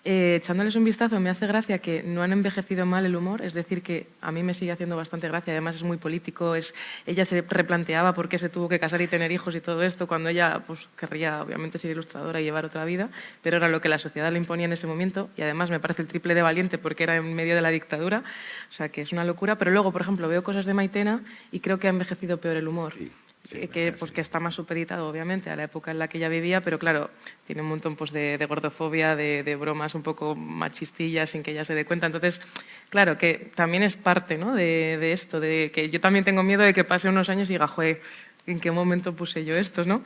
Echándoles un vistazo, me hace gracia que no han envejecido mal el humor, es decir, que a mí me sigue haciendo bastante gracia, además es muy político, ella se replanteaba por qué se tuvo que casar y tener hijos y todo esto, cuando ella pues, querría obviamente ser ilustradora y llevar otra vida, pero era lo que la sociedad le imponía en ese momento y además me parece el triple de valiente porque era en medio de la dictadura, o sea que es una locura, pero luego, por ejemplo, veo cosas de Maitena y creo que ha envejecido peor el humor. Sí, que está más supeditado, obviamente, a la época en la que ella vivía, pero claro, tiene un montón pues, de gordofobia, de bromas un poco machistillas sin que ella se dé cuenta. Entonces, claro, que también es parte, ¿no? de esto, de que yo también tengo miedo de que pase unos años y diga, joder, ¿en qué momento puse yo esto, no?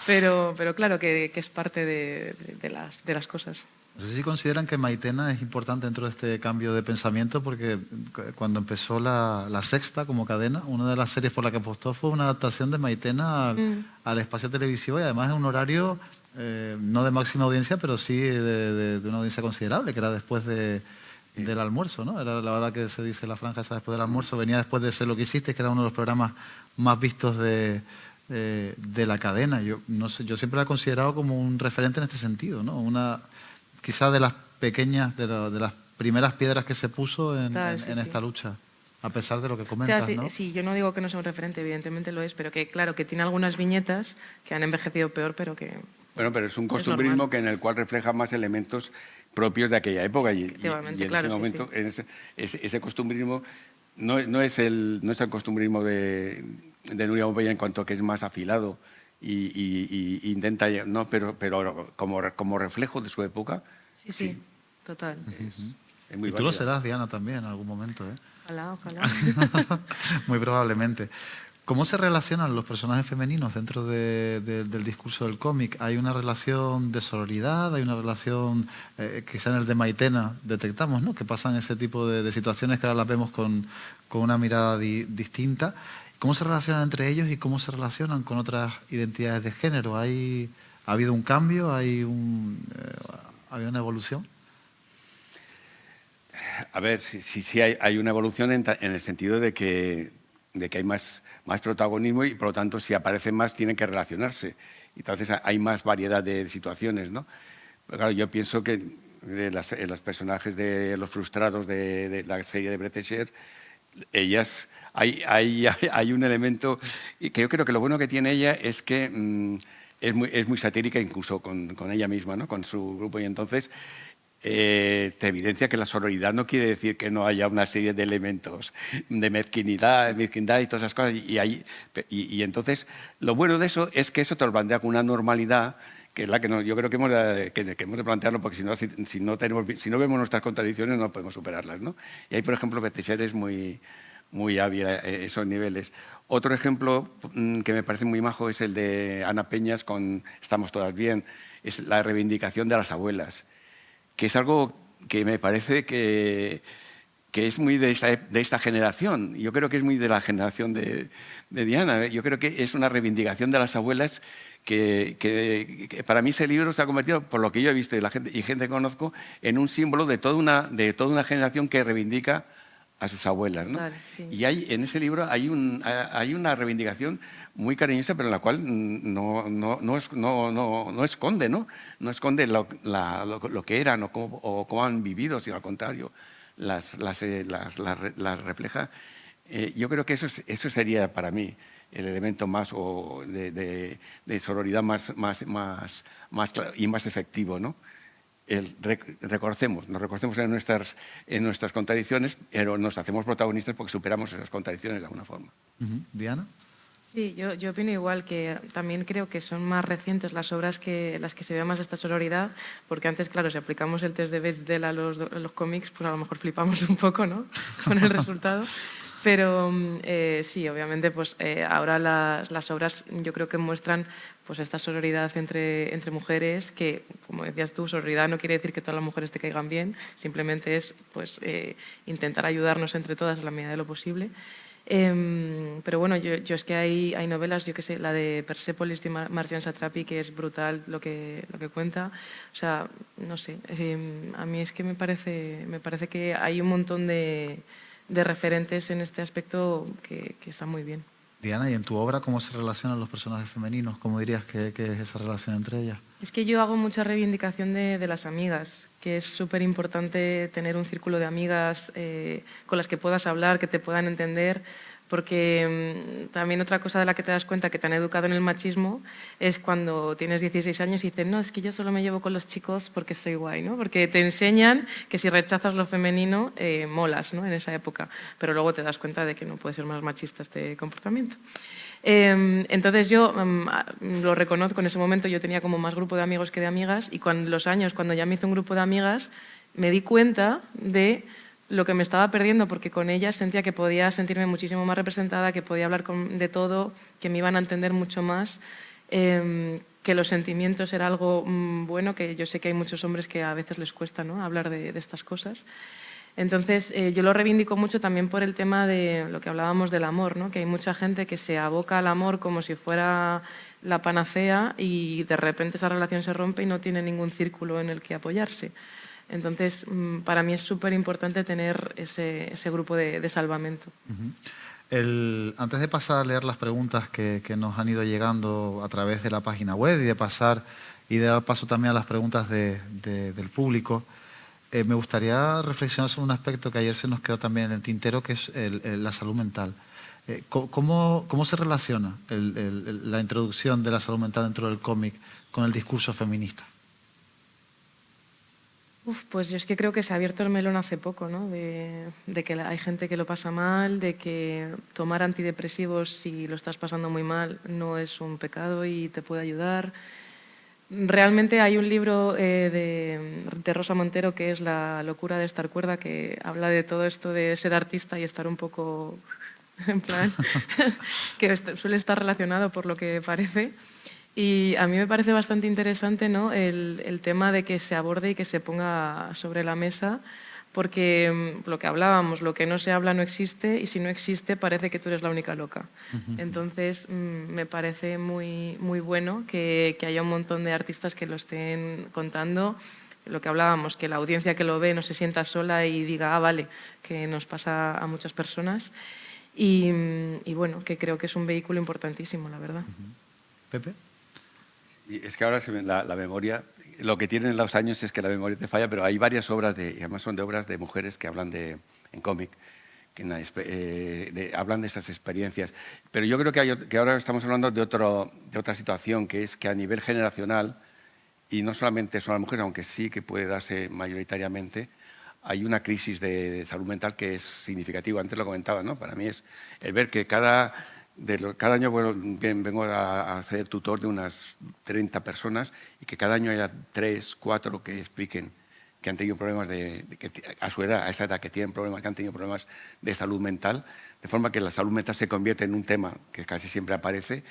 Pero claro que es parte de las cosas. No sé si consideran que Maitena es importante dentro de este cambio de pensamiento, porque cuando empezó la Sexta como cadena, una de las series por la que apostó fue una adaptación de Maitena al espacio televisivo y además en un horario no de máxima audiencia, pero sí de una audiencia considerable, que era después del almuerzo, ¿no? Era la hora que se dice la franja esa después del almuerzo, venía después de Sé lo que hiciste, que era uno de los programas más vistos de la cadena. Yo, no sé, yo siempre la he considerado como un referente en este sentido, ¿no? Quizás de las pequeñas, de las primeras piedras que se puso en esta lucha, a pesar de lo que comentas, o sea, ¿no? Sí, yo no digo que no sea un referente, evidentemente lo es, pero que claro, que tiene algunas viñetas que han envejecido peor, pero que... Bueno, pero es un costumbrismo en el cual refleja más elementos propios de aquella época y en ese momento ese costumbrismo no es el costumbrismo de Nuria Pompeya en cuanto a que es más afilado y intenta, no, pero como reflejo de su época. Sí, total. Es muy y tú lo válida. serás, Diana, también en algún momento, ¿eh? Ojalá. Muy probablemente. ¿Cómo se relacionan los personajes femeninos dentro del discurso del cómic? ¿Hay una relación de sororidad? ¿Hay una relación, quizá en el de Maitena detectamos, ¿no? Que pasan ese tipo de situaciones que ahora las vemos con una mirada distinta? ¿Cómo se relacionan entre ellos y cómo se relacionan con otras identidades de género? ¿Ha habido un cambio? ¿Ha habido una evolución? A ver, sí hay una evolución en el sentido de que hay más protagonismo y, por lo tanto, si aparecen más, tienen que relacionarse. Entonces, hay más variedad de situaciones, ¿no? Pero, claro, yo pienso que en los personajes de los frustrados de la serie de Bretécher, ellas... Hay un elemento que yo creo que lo bueno que tiene ella es que es muy satírica incluso con ella misma, ¿no? Con su grupo, y entonces te evidencia que la sororidad no quiere decir que no haya una serie de elementos de mezquindad y todas esas cosas. Y entonces lo bueno de eso es que eso te lo plantea con una normalidad que es la que yo creo que hemos de plantearlo, porque si no vemos nuestras contradicciones no podemos superarlas, ¿no? Y ahí, por ejemplo, Bretécher es muy hábil a esos niveles. Otro ejemplo que me parece muy majo es el de Ana Peñas con Estamos todas bien, es la reivindicación de las abuelas, que es algo que me parece que es muy de esta generación. Yo creo que es muy de la generación de Diana. Yo creo que es una reivindicación de las abuelas que para mí ese libro se ha convertido, por lo que yo he visto y gente que conozco, en un símbolo de toda una generación que reivindica a sus abuelas, ¿no? Vale, sí. Y en ese libro hay una reivindicación muy cariñosa, pero en la cual no esconde, ¿no? No esconde lo que eran o cómo han vivido, sino al contrario, las refleja. Yo creo que eso sería para mí el elemento más de sororidad más claro y más efectivo, ¿no? Nos reconocemos en nuestras contradicciones, pero nos hacemos protagonistas porque superamos esas contradicciones de alguna forma. ¿Diana? Sí, yo opino igual, que también creo que son más recientes las obras las que se ve más esta sororidad, porque antes, claro, si aplicamos el test de Bechdel a los cómics, pues a lo mejor flipamos un poco, ¿no? Con el resultado. Pero sí, obviamente, pues ahora las obras yo creo que muestran pues esta sororidad entre mujeres, que, como decías tú, sororidad no quiere decir que todas las mujeres te caigan bien, simplemente es pues intentar ayudarnos entre todas en la medida de lo posible. Pero bueno, yo es que hay novelas, yo qué sé, la de Persepolis de Marjane Satrapi, que es brutal lo que cuenta. O sea, no sé, a mí es que me parece que hay un montón de referentes en este aspecto que están muy bien. Diana, ¿y en tu obra cómo se relacionan los personajes femeninos? ¿Cómo dirías que es esa relación entre ellas? Es que yo hago mucha reivindicación de las amigas, que es súper importante tener un círculo de amigas con las que puedas hablar, que te puedan entender, porque también otra cosa de la que te das cuenta que te han educado en el machismo es cuando tienes 16 años y dices, no, es que yo solo me llevo con los chicos porque soy guay, ¿no? Porque te enseñan que si rechazas lo femenino, molas, ¿no? En esa época, pero luego te das cuenta de que no puede ser más machista este comportamiento. Entonces yo lo reconozco, en ese momento yo tenía como más grupo de amigos que de amigas y con los años, cuando ya me hice un grupo de amigas, me di cuenta de lo que me estaba perdiendo, porque con ellas sentía que podía sentirme muchísimo más representada, que podía hablar de todo, que me iban a entender mucho más, que los sentimientos era algo bueno, que yo sé que hay muchos hombres que a veces les cuesta, ¿no?, hablar de estas cosas. Entonces, yo lo reivindico mucho también por el tema de lo que hablábamos del amor, ¿no?, que hay mucha gente que se aboca al amor como si fuera la panacea y de repente esa relación se rompe y no tiene ningún círculo en el que apoyarse. Entonces, para mí es súper importante tener ese grupo de salvamento. Antes de pasar a leer las preguntas que nos han ido llegando a través de la página web y de dar paso también a las preguntas del público, me gustaría reflexionar sobre un aspecto que ayer se nos quedó también en el tintero, que es la salud mental. ¿Cómo se relaciona la introducción de la salud mental dentro del cómic con el discurso feminista? Pues yo es que creo que se ha abierto el melón hace poco, ¿no? De que hay gente que lo pasa mal, de que tomar antidepresivos si lo estás pasando muy mal no es un pecado y te puede ayudar. Realmente hay un libro de Rosa Montero que es La locura de estar cuerda, que habla de todo esto de ser artista y estar un poco en plan, que suele estar relacionado por lo que parece. Y a mí me parece bastante interesante, ¿no?, el tema de que se aborde y que se ponga sobre la mesa, porque lo que hablábamos, lo que no se habla no existe y si no existe parece que tú eres la única loca. Entonces me parece muy, muy bueno que haya un montón de artistas que lo estén contando, lo que hablábamos, que la audiencia que lo ve no se sienta sola y diga, ah, vale, que nos pasa a muchas personas. Y bueno, que creo que es un vehículo importantísimo, la verdad. Pepe. Y es que ahora la memoria, lo que tienen los años es que la memoria te falla, pero hay varias obras, y además son de obras de mujeres que hablan en cómic, que hablan de esas experiencias. Pero yo creo que ahora estamos hablando de otra situación, que es que a nivel generacional, y no solamente son las mujeres, aunque sí que puede darse mayoritariamente, hay una crisis de salud mental que es significativa. Antes lo comentaba, ¿no? Para mí es el ver que cada año vengo a ser tutor de unas 30 personas y que cada año haya 3, 4 que expliquen que han tenido problemas a su edad, a esa edad, que tienen problemas, que han tenido problemas de salud mental, de forma que la salud mental se convierte en un tema que casi siempre aparece,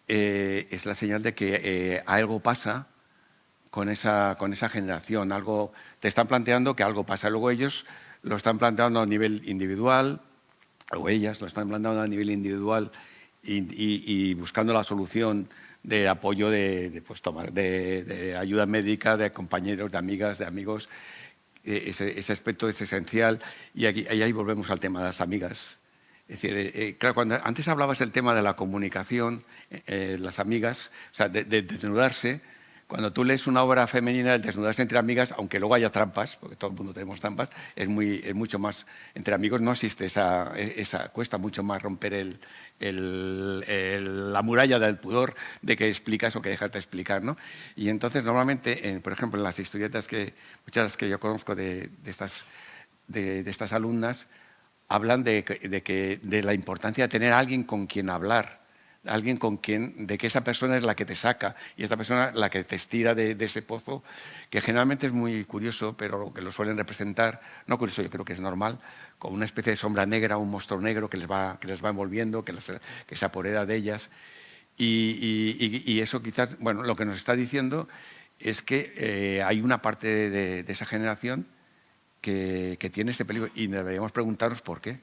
es la señal de que algo pasa con esa generación, algo te están planteando que algo pasa. Luego ellos lo están planteando a nivel individual, o ellas lo están planteando a nivel individual y buscando la solución de apoyo de ayuda médica, de compañeros, de amigas, de amigos. Ese aspecto es esencial y ahí volvemos al tema de las amigas. Es decir, claro, cuando antes hablabas del tema de la comunicación, las amigas, o sea, de desnudarse. Cuando tú lees una obra femenina, el desnudarse entre amigas, aunque luego haya trampas, porque todo el mundo tenemos trampas, es mucho más. Entre amigos no existe cuesta mucho más romper la muralla del pudor de que explicas o que dejas de explicar, ¿no? Y entonces, normalmente, por ejemplo, en las historietas muchas que yo conozco de estas alumnas, hablan de la importancia de tener a alguien con quien hablar, alguien de que esa persona es la que te saca y esta persona la que te estira de ese pozo, que generalmente es muy curioso, pero que lo suelen representar, no curioso, yo creo que es normal, como una especie de sombra negra, un monstruo negro que les va envolviendo, que se apodera de ellas. Y eso quizás, bueno, lo que nos está diciendo es que hay una parte de esa generación que tiene ese peligro y deberíamos preguntarnos por qué.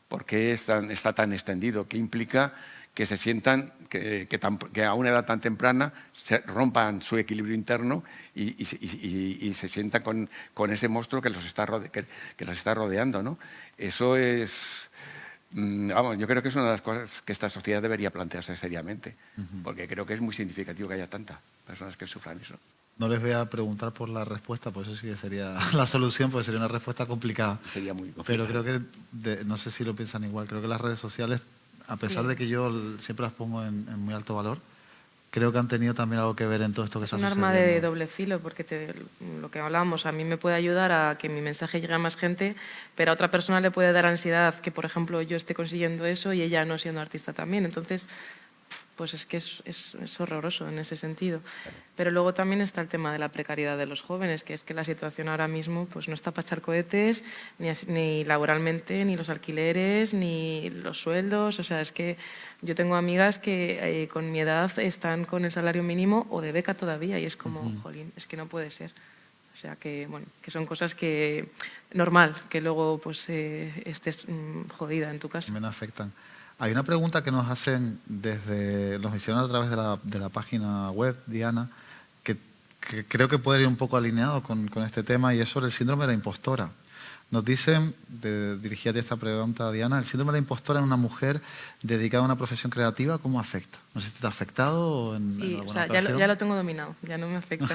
¿Por qué está tan extendido? ¿Qué implica que se sientan, que a una edad tan temprana se rompan su equilibrio interno y se sientan con ese monstruo que los está rodeando, ¿no? Eso es... Vamos, yo creo que es una de las cosas que esta sociedad debería plantearse seriamente, porque creo que es muy significativo que haya tantas personas que sufran eso. No les voy a preguntar por la respuesta, pues eso sí que sería la solución, porque sería una respuesta complicada. Sería muy complicado. Pero creo que, no sé si lo piensan igual, creo que las redes sociales, a pesar de que yo siempre las pongo en muy alto valor, creo que han tenido también algo que ver en todo esto que está sucediendo. Es un arma de doble filo, porque lo que hablábamos, a mí me puede ayudar a que mi mensaje llegue a más gente, pero a otra persona le puede dar ansiedad que, por ejemplo, yo esté consiguiendo eso y ella no siendo artista también. Entonces, pues es que es horroroso en ese sentido. Pero luego también está el tema de la precariedad de los jóvenes, que es que la situación ahora mismo pues no está para echar cohetes, ni laboralmente, ni los alquileres, ni los sueldos. O sea, es que yo tengo amigas que con mi edad están con el salario mínimo o de beca todavía y es como, jolín, es que no puede ser. O sea, que, bueno, que son cosas que normal, que luego pues estés jodida en tu casa. Me afectan. Hay una pregunta que nos hacen nos hicieron a través de la página web, Diana, que creo que puede ir un poco alineado con este tema, y es sobre el síndrome de la impostora. Nos dicen, dirigíate esta pregunta, Diana, ¿el síndrome de la impostora en una mujer dedicada a una profesión creativa, cómo afecta? No sé si te ha afectado en Sí, alguna o sea, ocasión. ya lo tengo dominado, ya no me afecta.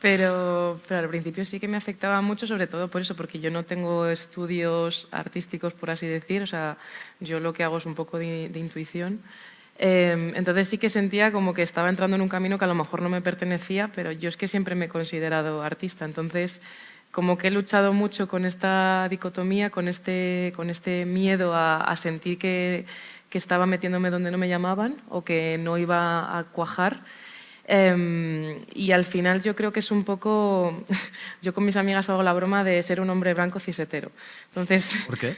Pero al principio sí que me afectaba mucho, sobre todo por eso, porque yo no tengo estudios artísticos, por así decir. O sea, yo lo que hago es un poco de intuición. Entonces sí que sentía como que estaba entrando en un camino que a lo mejor no me pertenecía, pero yo es que siempre me he considerado artista. Entonces, como que he luchado mucho con esta dicotomía, con este miedo a sentir que estaba metiéndome donde no me llamaban o que no iba a cuajar. Y al final yo creo que es un poco... Yo con mis amigas hago la broma de ser un hombre blanco cisetero. Entonces, ¿Por qué?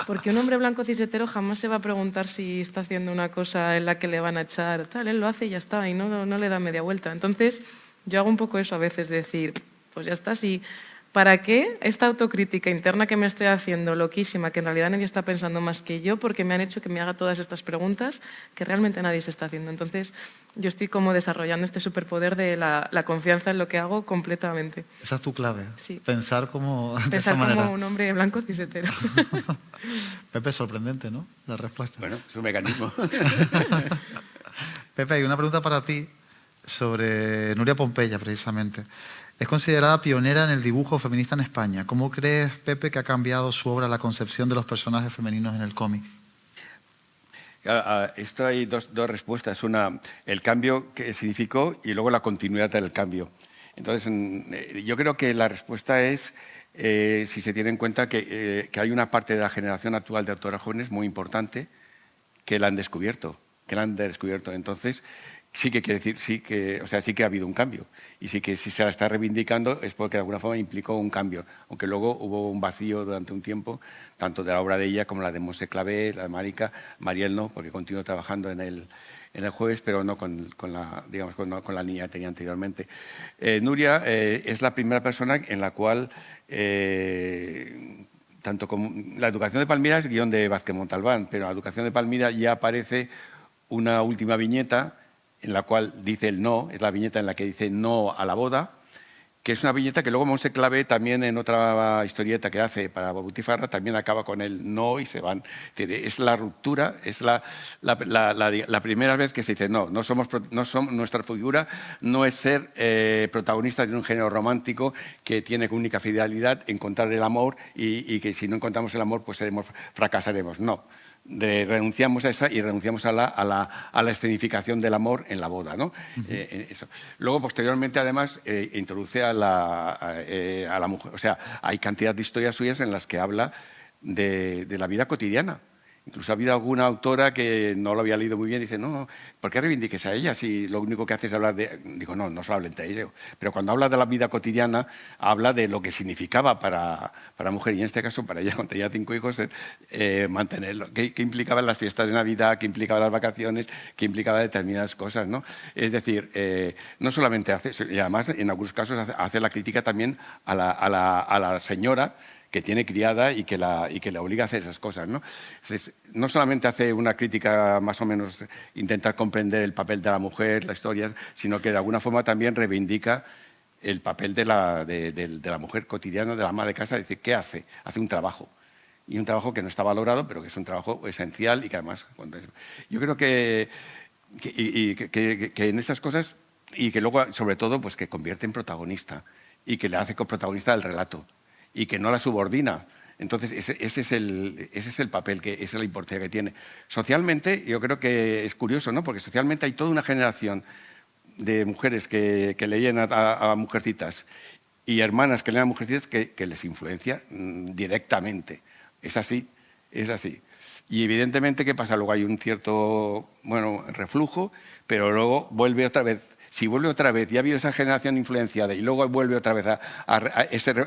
Porque un hombre blanco cisetero jamás se va a preguntar si está haciendo una cosa en la que le van a echar tal, él lo hace y ya está, y no le da media vuelta. Entonces yo hago un poco eso a veces, de decir, pues ya está, si... ¿Para qué esta autocrítica interna que me estoy haciendo, loquísima, que en realidad nadie está pensando más que yo, porque me han hecho que me haga todas estas preguntas que realmente nadie se está haciendo? Entonces, yo estoy como desarrollando este superpoder de la confianza en lo que hago completamente. Esa es tu clave, sí. Pensar como de Pensar esa manera. como un hombre blanco cisetero. Pepe, sorprendente, ¿no? La respuesta. Bueno, es un mecanismo. Pepe, hay una pregunta para ti sobre Nuria Pompeya, precisamente. Es considerada pionera en el dibujo feminista en España. ¿Cómo crees, Pepe, que ha cambiado su obra la concepción de los personajes femeninos en el cómic? Esto hay dos respuestas. Una, el cambio que significó y luego la continuidad del cambio. Entonces, yo creo que la respuesta es si se tiene en cuenta que hay una parte de la generación actual de autoras jóvenes muy importante que la han descubierto. Entonces, sí que quiere decir, sí que ha habido un cambio. Y sí que si se la está reivindicando es porque de alguna forma implicó un cambio. Aunque luego hubo un vacío durante un tiempo, tanto de la obra de ella como la de Monse Clavé, la de Marica. Mariel no, porque continuó trabajando en el Jueves, pero no con la niña que tenía anteriormente. Nuria es la primera persona en la cual, tanto como la educación de Palmira es guión de Vázquez Montalbán, pero en la educación de Palmira ya aparece una última viñeta en la cual dice el no, es la viñeta en la que dice no a la boda, que es una viñeta que luego Monse Clavé también en otra historieta que hace para Butifarra también acaba con el no y se van. Es la ruptura, es la primera vez que se dice no somos nuestra figura no es ser protagonistas de un género romántico que tiene como única fidelidad encontrar el amor y que si no encontramos el amor pues fracasaremos. No. Renunciamos a esa y renunciamos a la escenificación del amor en la boda, ¿no? Eso. Luego, posteriormente, además, introduce a la mujer. O sea, hay cantidad de historias suyas en las que habla de la vida cotidiana. Incluso ha habido alguna autora que no lo había leído muy bien y dice, no, ¿por qué reivindiques a ella si lo único que hace es hablar de...? Digo, no se habla entre ellos. Pero cuando habla de la vida cotidiana, habla de lo que significaba para la mujer, y en este caso para ella, cuando tenía 5 hijos, mantenerlo. ¿Qué implicaban las fiestas de Navidad? ¿Qué implicaban las vacaciones? ¿Qué implicaba determinadas cosas? ¿No? Es decir, no solamente hace... Y además, en algunos casos, hace la crítica también a la señora que tiene criada y que la obliga a hacer esas cosas, ¿no? Entonces, no solamente hace una crítica más o menos, intentar comprender el papel de la mujer, la historia, sino que de alguna forma también reivindica el papel de la mujer cotidiana, de la ama de casa, es decir, ¿qué hace? Hace un trabajo. Y un trabajo que no está valorado, pero que es un trabajo esencial y que además... Yo creo que en esas cosas, y que luego, sobre todo, pues que convierte en protagonista y que le hace coprotagonista del relato y que no la subordina. Entonces, ese es el papel, esa es la importancia que tiene. Socialmente, yo creo que es curioso, ¿no? Porque socialmente hay toda una generación de mujeres que leían a Mujercitas y hermanas que leen a Mujercitas que les influencia directamente. Es así, es así. Y evidentemente, ¿qué pasa? Luego hay un cierto, reflujo, pero luego vuelve otra vez. Si vuelve otra vez, ya ha habido esa generación influenciada y luego vuelve otra vez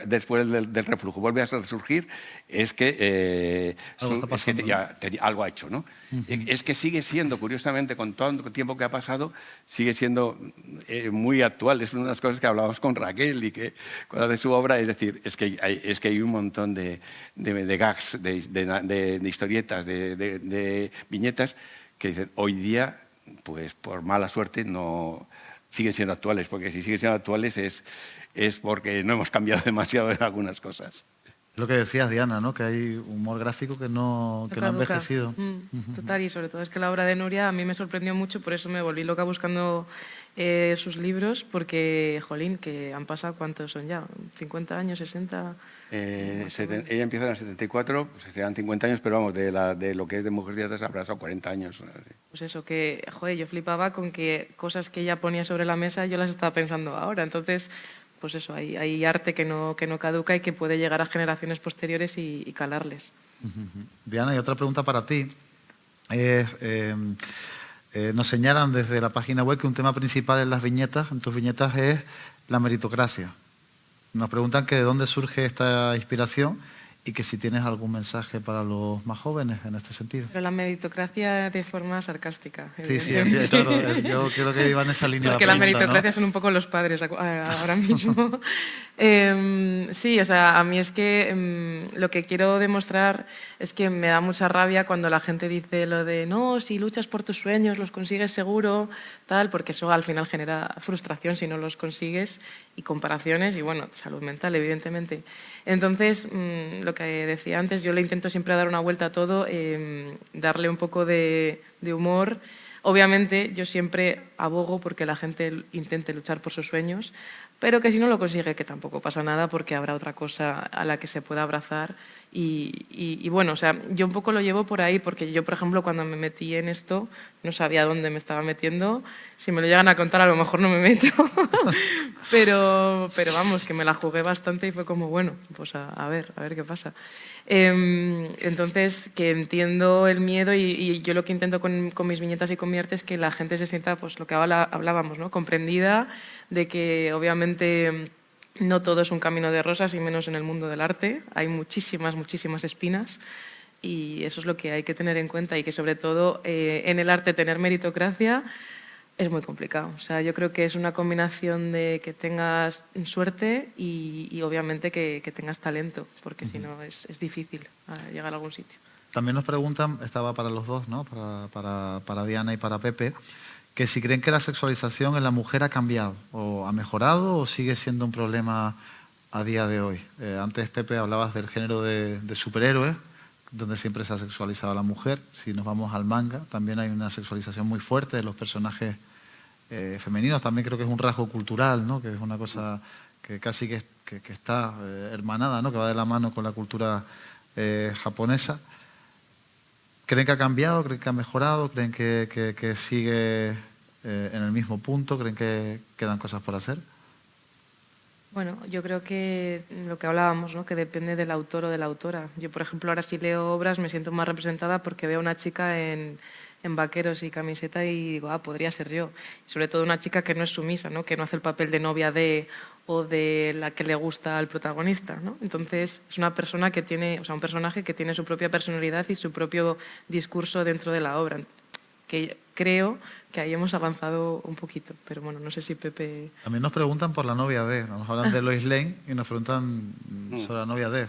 después del reflujo, vuelve a resurgir, es que, algo ha hecho, ¿no? Es que sigue siendo, curiosamente, con todo el tiempo que ha pasado, sigue siendo muy actual. Es una de las cosas que hablábamos con Raquel y que de su obra, es decir, es que hay un montón de gags, de historietas, de viñetas que dicen, hoy día, pues por mala suerte, no siguen siendo actuales, porque si siguen siendo actuales es porque no hemos cambiado demasiado en algunas cosas. Lo que decías, Diana, ¿no? Que hay humor gráfico que no ha envejecido. Total, y sobre todo es que la obra de Nuria a mí me sorprendió mucho, por eso me volví loca buscando sus libros, porque, jolín, que han pasado, ¿cuántos son ya? ¿50 años, 60? Ella empieza en el 74, pues serán 50 años, pero vamos, de lo que es de Mujercitas habrá pasado 40 años. Pues eso, que, joder, yo flipaba con que cosas que ella ponía sobre la mesa yo las estaba pensando ahora. Entonces, pues eso, hay arte que no caduca y que puede llegar a generaciones posteriores y calarles. Diana, y otra pregunta para ti. Nos señalan desde la página web que un tema principal en tus viñetas, es la meritocracia. Nos preguntan que de dónde surge esta inspiración y que si tienes algún mensaje para los más jóvenes en este sentido. Pero la meritocracia de forma sarcástica. Sí, claro, yo creo que iba en esa línea. Porque la meritocracia, ¿no? Son un poco los padres ahora mismo. Sí, o sea, a mí es que lo que quiero demostrar es que me da mucha rabia cuando la gente dice lo de no, si luchas por tus sueños los consigues seguro, tal, porque eso al final genera frustración si no los consigues y comparaciones y, bueno, salud mental, evidentemente. Entonces, lo que decía antes, yo le intento siempre dar una vuelta a todo, darle un poco de humor. Obviamente, yo siempre abogo porque la gente intente luchar por sus sueños, pero que si no lo consigue, que tampoco pasa nada porque habrá otra cosa a la que se pueda abrazar. Y bueno, o sea, yo un poco lo llevo por ahí porque yo, por ejemplo, cuando me metí en esto, no sabía dónde me estaba metiendo. Si me lo llegan a contar, a lo mejor no me meto. pero vamos, que me la jugué bastante y fue como, bueno, pues a ver qué pasa. Entonces, que entiendo el miedo y yo lo que intento con mis viñetas y con mi arte es que la gente se sienta, pues lo que hablábamos, ¿no? Comprendida, de que obviamente no todo es un camino de rosas y menos en el mundo del arte. Hay muchísimas espinas y eso es lo que hay que tener en cuenta y que sobre todo en el arte tener meritocracia es muy complicado. O sea, yo creo que es una combinación de que tengas suerte y obviamente que tengas talento, porque si no es difícil llegar a algún sitio. También nos preguntan, estaba para los dos, ¿no? Para Diana y para Pepe, que si creen que la sexualización en la mujer ha cambiado o ha mejorado o sigue siendo un problema a día de hoy. Antes, Pepe, hablabas del género de superhéroes, donde siempre se ha sexualizado a la mujer. Si nos vamos al manga, también hay una sexualización muy fuerte de los personajes femeninos. También creo que es un rasgo cultural, ¿no? Que es una cosa que casi que está hermanada, ¿no? Que va de la mano con la cultura japonesa. ¿Creen que ha cambiado? ¿Creen que ha mejorado? ¿Creen que sigue en el mismo punto? ¿Creen que quedan cosas por hacer? Bueno, yo creo que lo que hablábamos, ¿no? Que depende del autor o de la autora. Yo, por ejemplo, ahora si leo obras me siento más representada porque veo a una chica en vaqueros y camiseta y digo, podría ser yo. Y sobre todo una chica que no es sumisa, ¿no? Que no hace el papel de novia o de la que le gusta al protagonista, ¿no? Entonces es una persona que tiene, o sea, un personaje que tiene su propia personalidad y su propio discurso dentro de la obra. Que creo que ahí hemos avanzado un poquito, pero bueno, no sé si Pepe... También nos preguntan por la novia de, nos hablan de Lois Lane y nos preguntan sobre la novia de.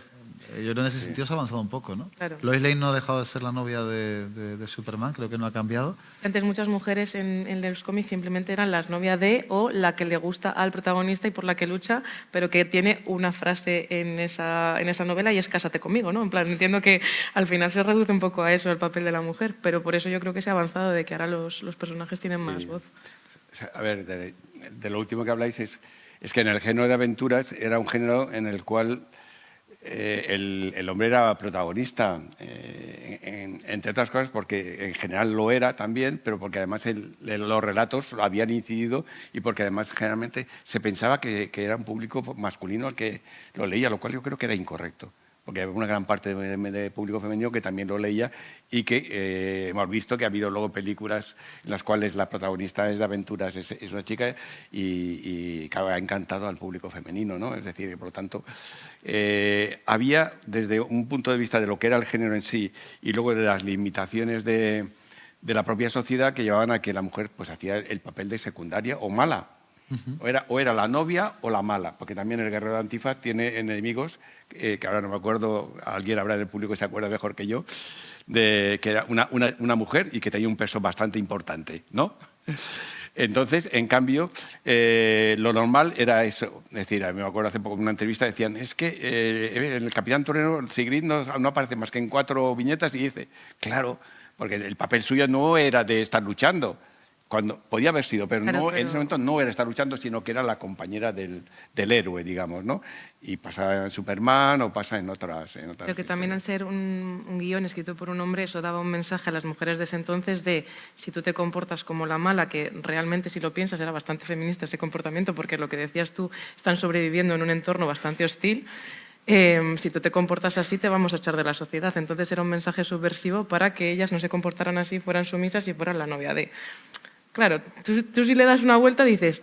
yo creo que en ese sentido se ha avanzado un poco, ¿no? Claro. Lois Lane no ha dejado de ser la novia de Superman, creo que no ha cambiado. Antes muchas mujeres en los cómics simplemente eran las novias de o la que le gusta al protagonista y por la que lucha, pero que tiene una frase en esa novela y es cásate conmigo, ¿no? En plan, entiendo que al final se reduce un poco a eso el papel de la mujer, pero por eso yo creo que se ha avanzado de que ahora los personajes tienen más voz. O sea, a ver, de lo último que habláis es que en el género de aventuras era un género en el cual el hombre era protagonista, entre otras cosas porque en general lo era también, pero porque además los relatos lo habían incidido y porque además generalmente se pensaba que era un público masculino el que lo leía, lo cual yo creo que era incorrecto, porque había una gran parte de público femenino que también lo leía y que hemos visto que ha habido luego películas en las cuales la protagonista es de aventuras, es una chica y que ha encantado al público femenino, ¿no? Es decir, por lo tanto, había desde un punto de vista de lo que era el género en sí y luego de las limitaciones de la propia sociedad que llevaban a que la mujer pues hacía el papel de secundaria o mala. O era la novia o la mala, porque también el guerrero de Antifaz tiene enemigos, que ahora no me acuerdo, alguien habrá del público que se acuerda mejor que yo, que era una mujer y que tenía un peso bastante importante, ¿no? Entonces, en cambio, lo normal era eso. Es decir, me acuerdo hace poco en una entrevista decían, es que el Capitán Torero, Sigrid, no aparece más que en 4 viñetas y dice, claro, porque el papel suyo no era de estar luchando, cuando podía haber sido, pero, claro, en ese momento no era estar luchando, sino que era la compañera del héroe, digamos, ¿no? Y pasa en Superman o pasa en otras Pero que también al ser un guión escrito por un hombre, eso daba un mensaje a las mujeres de ese entonces de si tú te comportas como la mala, que realmente si lo piensas era bastante feminista ese comportamiento, porque lo que decías tú, están sobreviviendo en un entorno bastante hostil. Si tú te comportas así, te vamos a echar de la sociedad. Entonces era un mensaje subversivo para que ellas no se comportaran así, fueran sumisas y fueran la novia de... Claro, tú si le das una vuelta dices,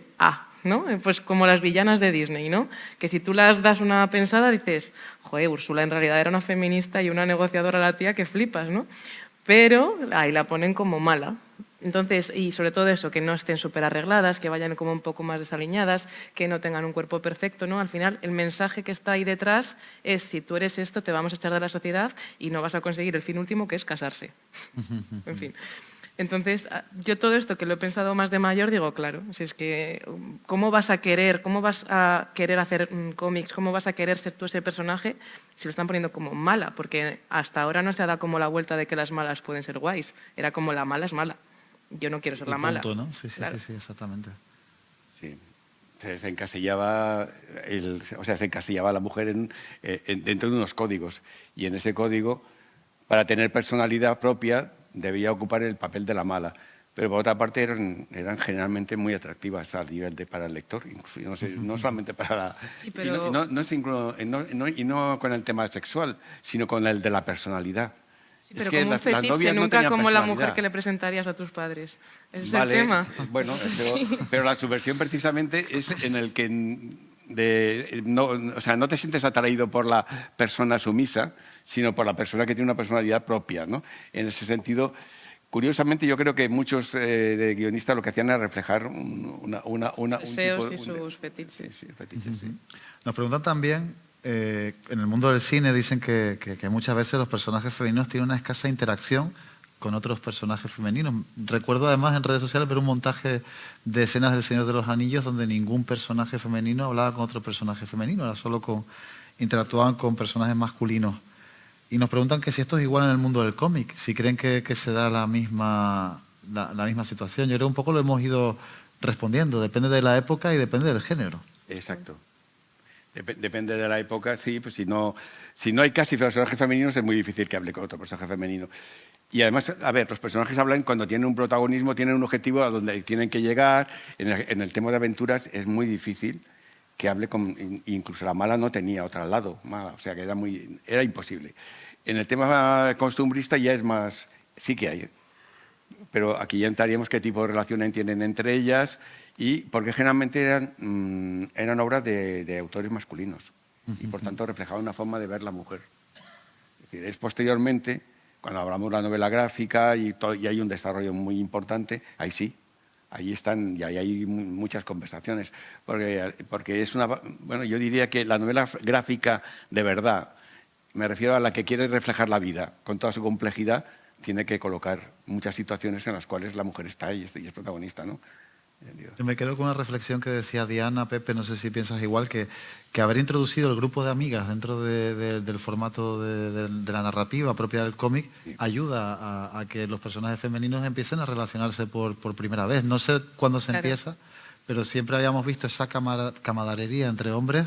¿no? Pues como las villanas de Disney, ¿no? Que si tú las das una pensada dices, joder, Úrsula en realidad era una feminista y una negociadora la tía que flipas, ¿no? Pero ahí la ponen como mala. Entonces, y sobre todo eso, que no estén súper arregladas, que vayan como un poco más desaliñadas, que no tengan un cuerpo perfecto, ¿no? Al final, el mensaje que está ahí detrás es, si tú eres esto, te vamos a echar de la sociedad y no vas a conseguir el fin último, que es casarse. En fin. Entonces, yo todo esto que lo he pensado más de mayor, digo, claro, si es que ¿cómo vas a querer hacer cómics? ¿Cómo vas a querer ser tú ese personaje si lo están poniendo como mala? Porque hasta ahora no se ha dado como la vuelta de que las malas pueden ser guays. Era como la mala es mala. Yo no quiero ser la mala. ¿No? Sí, claro. sí, exactamente. Sí. Se encasillaba la mujer dentro de unos códigos y en ese código, para tener personalidad propia, debía ocupar el papel de la mala. Pero por otra parte eran generalmente muy atractivas al nivel para el lector, incluso, no solamente para la... Sí, pero... y no con el tema sexual, sino con el de la personalidad. Sí, pero como un fetiche, nunca como la mujer que le presentarías a tus padres. Ese es el tema. Bueno, pero la subversión precisamente es en el que no te sientes atraído por la persona sumisa, sino por la persona que tiene una personalidad propia, ¿no? En ese sentido, curiosamente, yo creo que muchos de guionistas lo que hacían era reflejar un deseos y sus fetiches. Sí, fetiches, sí. Nos preguntan también, en el mundo del cine dicen que muchas veces los personajes femeninos tienen una escasa interacción con otros personajes femeninos. Recuerdo además en redes sociales ver un montaje de escenas del Señor de los Anillos donde ningún personaje femenino hablaba con otro personaje femenino, era solo interactuaban con personajes masculinos. Y nos preguntan que si esto es igual en el mundo del cómic, si creen que se da la misma situación. Yo creo que un poco lo hemos ido respondiendo, depende de la época y depende del género. Exacto. Depende de la época, sí, pues si no hay casi personajes femeninos es muy difícil que hable con otro personaje femenino. Y además, a ver, los personajes hablan cuando tienen un protagonismo, tienen un objetivo a donde tienen que llegar. En el tema de aventuras es muy difícil que hable con... Incluso la mala no tenía otra al lado, mala, o sea que era imposible. En el tema costumbrista ya es más... Sí que hay, pero aquí ya entraríamos qué tipo de relación tienen entre ellas y porque generalmente eran obras de autores masculinos y por tanto reflejaban una forma de ver la mujer. Es decir, es posteriormente, cuando hablamos de la novela gráfica y hay un desarrollo muy importante, ahí sí, ahí están y ahí hay muchas conversaciones, porque es una... Bueno, yo diría que la novela gráfica de verdad Me refiero a la que quiere reflejar la vida con toda su complejidad, tiene que colocar muchas situaciones en las cuales la mujer está y es protagonista, ¿no? Yo me quedo con una reflexión que decía Diana, Pepe, no sé si piensas igual, que haber introducido el grupo de amigas dentro del formato de la narrativa propia del cómic ayuda a que los personajes femeninos empiecen a relacionarse por primera vez. No sé cuándo se empieza, pero siempre habíamos visto esa camaradería entre hombres,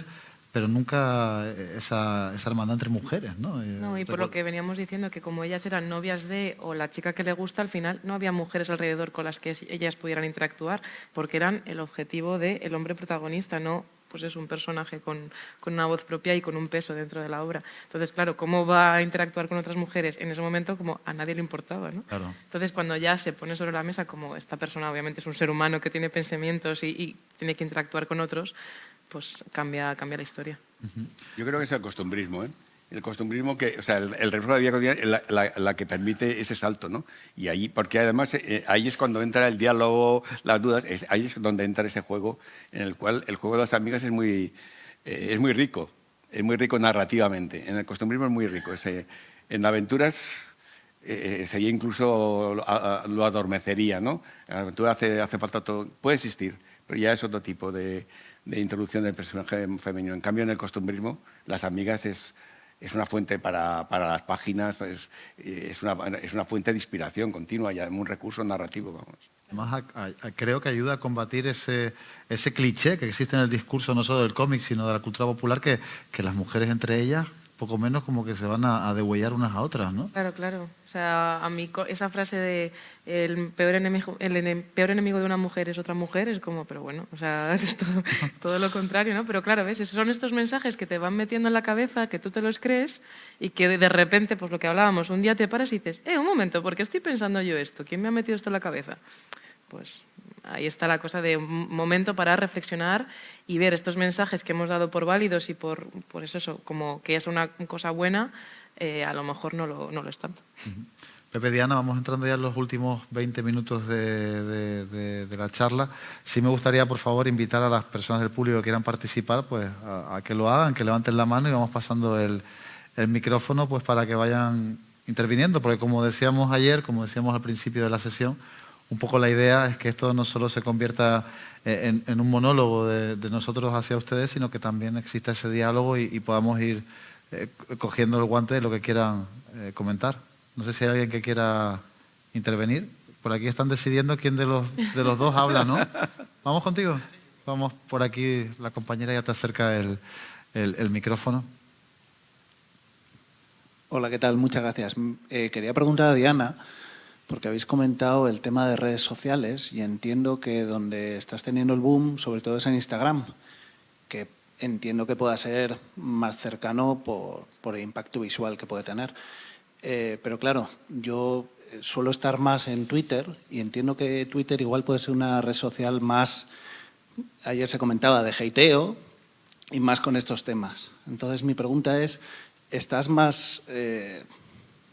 pero nunca esa hermandad entre mujeres, ¿no? No, y por lo que veníamos diciendo, que como ellas eran novias de, o la chica que le gusta, al final no había mujeres alrededor con las que ellas pudieran interactuar, porque eran el objetivo del hombre protagonista, no pues es un personaje con una voz propia y con un peso dentro de la obra. Entonces, claro, ¿cómo va a interactuar con otras mujeres? En ese momento, como a nadie le importaba, ¿no? Claro. Entonces, cuando ya se pone sobre la mesa, como esta persona obviamente es un ser humano que tiene pensamientos y tiene que interactuar con otros, pues cambia la historia. Yo creo que es el costumbrismo, ¿eh? El costumbrismo, o sea, el reflejo de la vida cotidiana es la que permite ese salto, ¿no? Y ahí, porque además ahí es cuando entra el diálogo, las dudas, ahí es donde entra ese juego en el cual el juego de las amigas es muy rico narrativamente. En el costumbrismo es muy rico. En aventuras sería incluso lo adormecería, ¿no? En la aventura hace falta todo, puede existir, pero ya es otro tipo de introducción del personaje femenino. En cambio, en el costumbrismo, las amigas es una fuente para las páginas, es una fuente de inspiración continua y un recurso narrativo, vamos. Además, creo que ayuda a combatir ese cliché que existe en el discurso no solo del cómic, sino de la cultura popular, que las mujeres entre ellas, poco menos como que se van a degüellar unas a otras, ¿no? Claro, claro. O sea, a mí esa frase de el peor enemigo de una mujer es otra mujer es como, pero bueno, o sea, es todo lo contrario, ¿no? Pero claro, ¿ves? Esos son estos mensajes que te van metiendo en la cabeza, que tú te los crees y que de repente, pues lo que hablábamos, un día te paras y dices, un momento, ¿por qué estoy pensando yo esto? ¿Quién me ha metido esto en la cabeza? Pues ahí está la cosa de un momento para reflexionar y ver estos mensajes que hemos dado por válidos y por eso, como que es una cosa buena, a lo mejor no lo es tanto. Pepe, Diana, vamos entrando ya en los últimos 20 minutos de la charla. Sí me gustaría, por favor, invitar a las personas del público que quieran participar pues, a que lo hagan, que levanten la mano y vamos pasando el micrófono pues, para que vayan interviniendo, porque como decíamos ayer, como decíamos al principio de la sesión, un poco la idea es que esto no solo se convierta en un monólogo de nosotros hacia ustedes, sino que también exista ese diálogo y podamos ir cogiendo el guante de lo que quieran comentar. No sé si hay alguien que quiera intervenir. Por aquí están decidiendo quién de los dos habla, ¿no? ¿Vamos contigo? Vamos por aquí, la compañera ya te acerca el micrófono. Hola, ¿qué tal? Muchas gracias. Quería preguntar a Diana, porque habéis comentado el tema de redes sociales y entiendo que donde estás teniendo el boom, sobre todo es en Instagram, que entiendo que pueda ser más cercano por el impacto visual que puede tener. Pero claro, yo suelo estar más en Twitter y entiendo que Twitter igual puede ser una red social más, ayer se comentaba, de hateo y más con estos temas. Entonces mi pregunta es, ¿estás más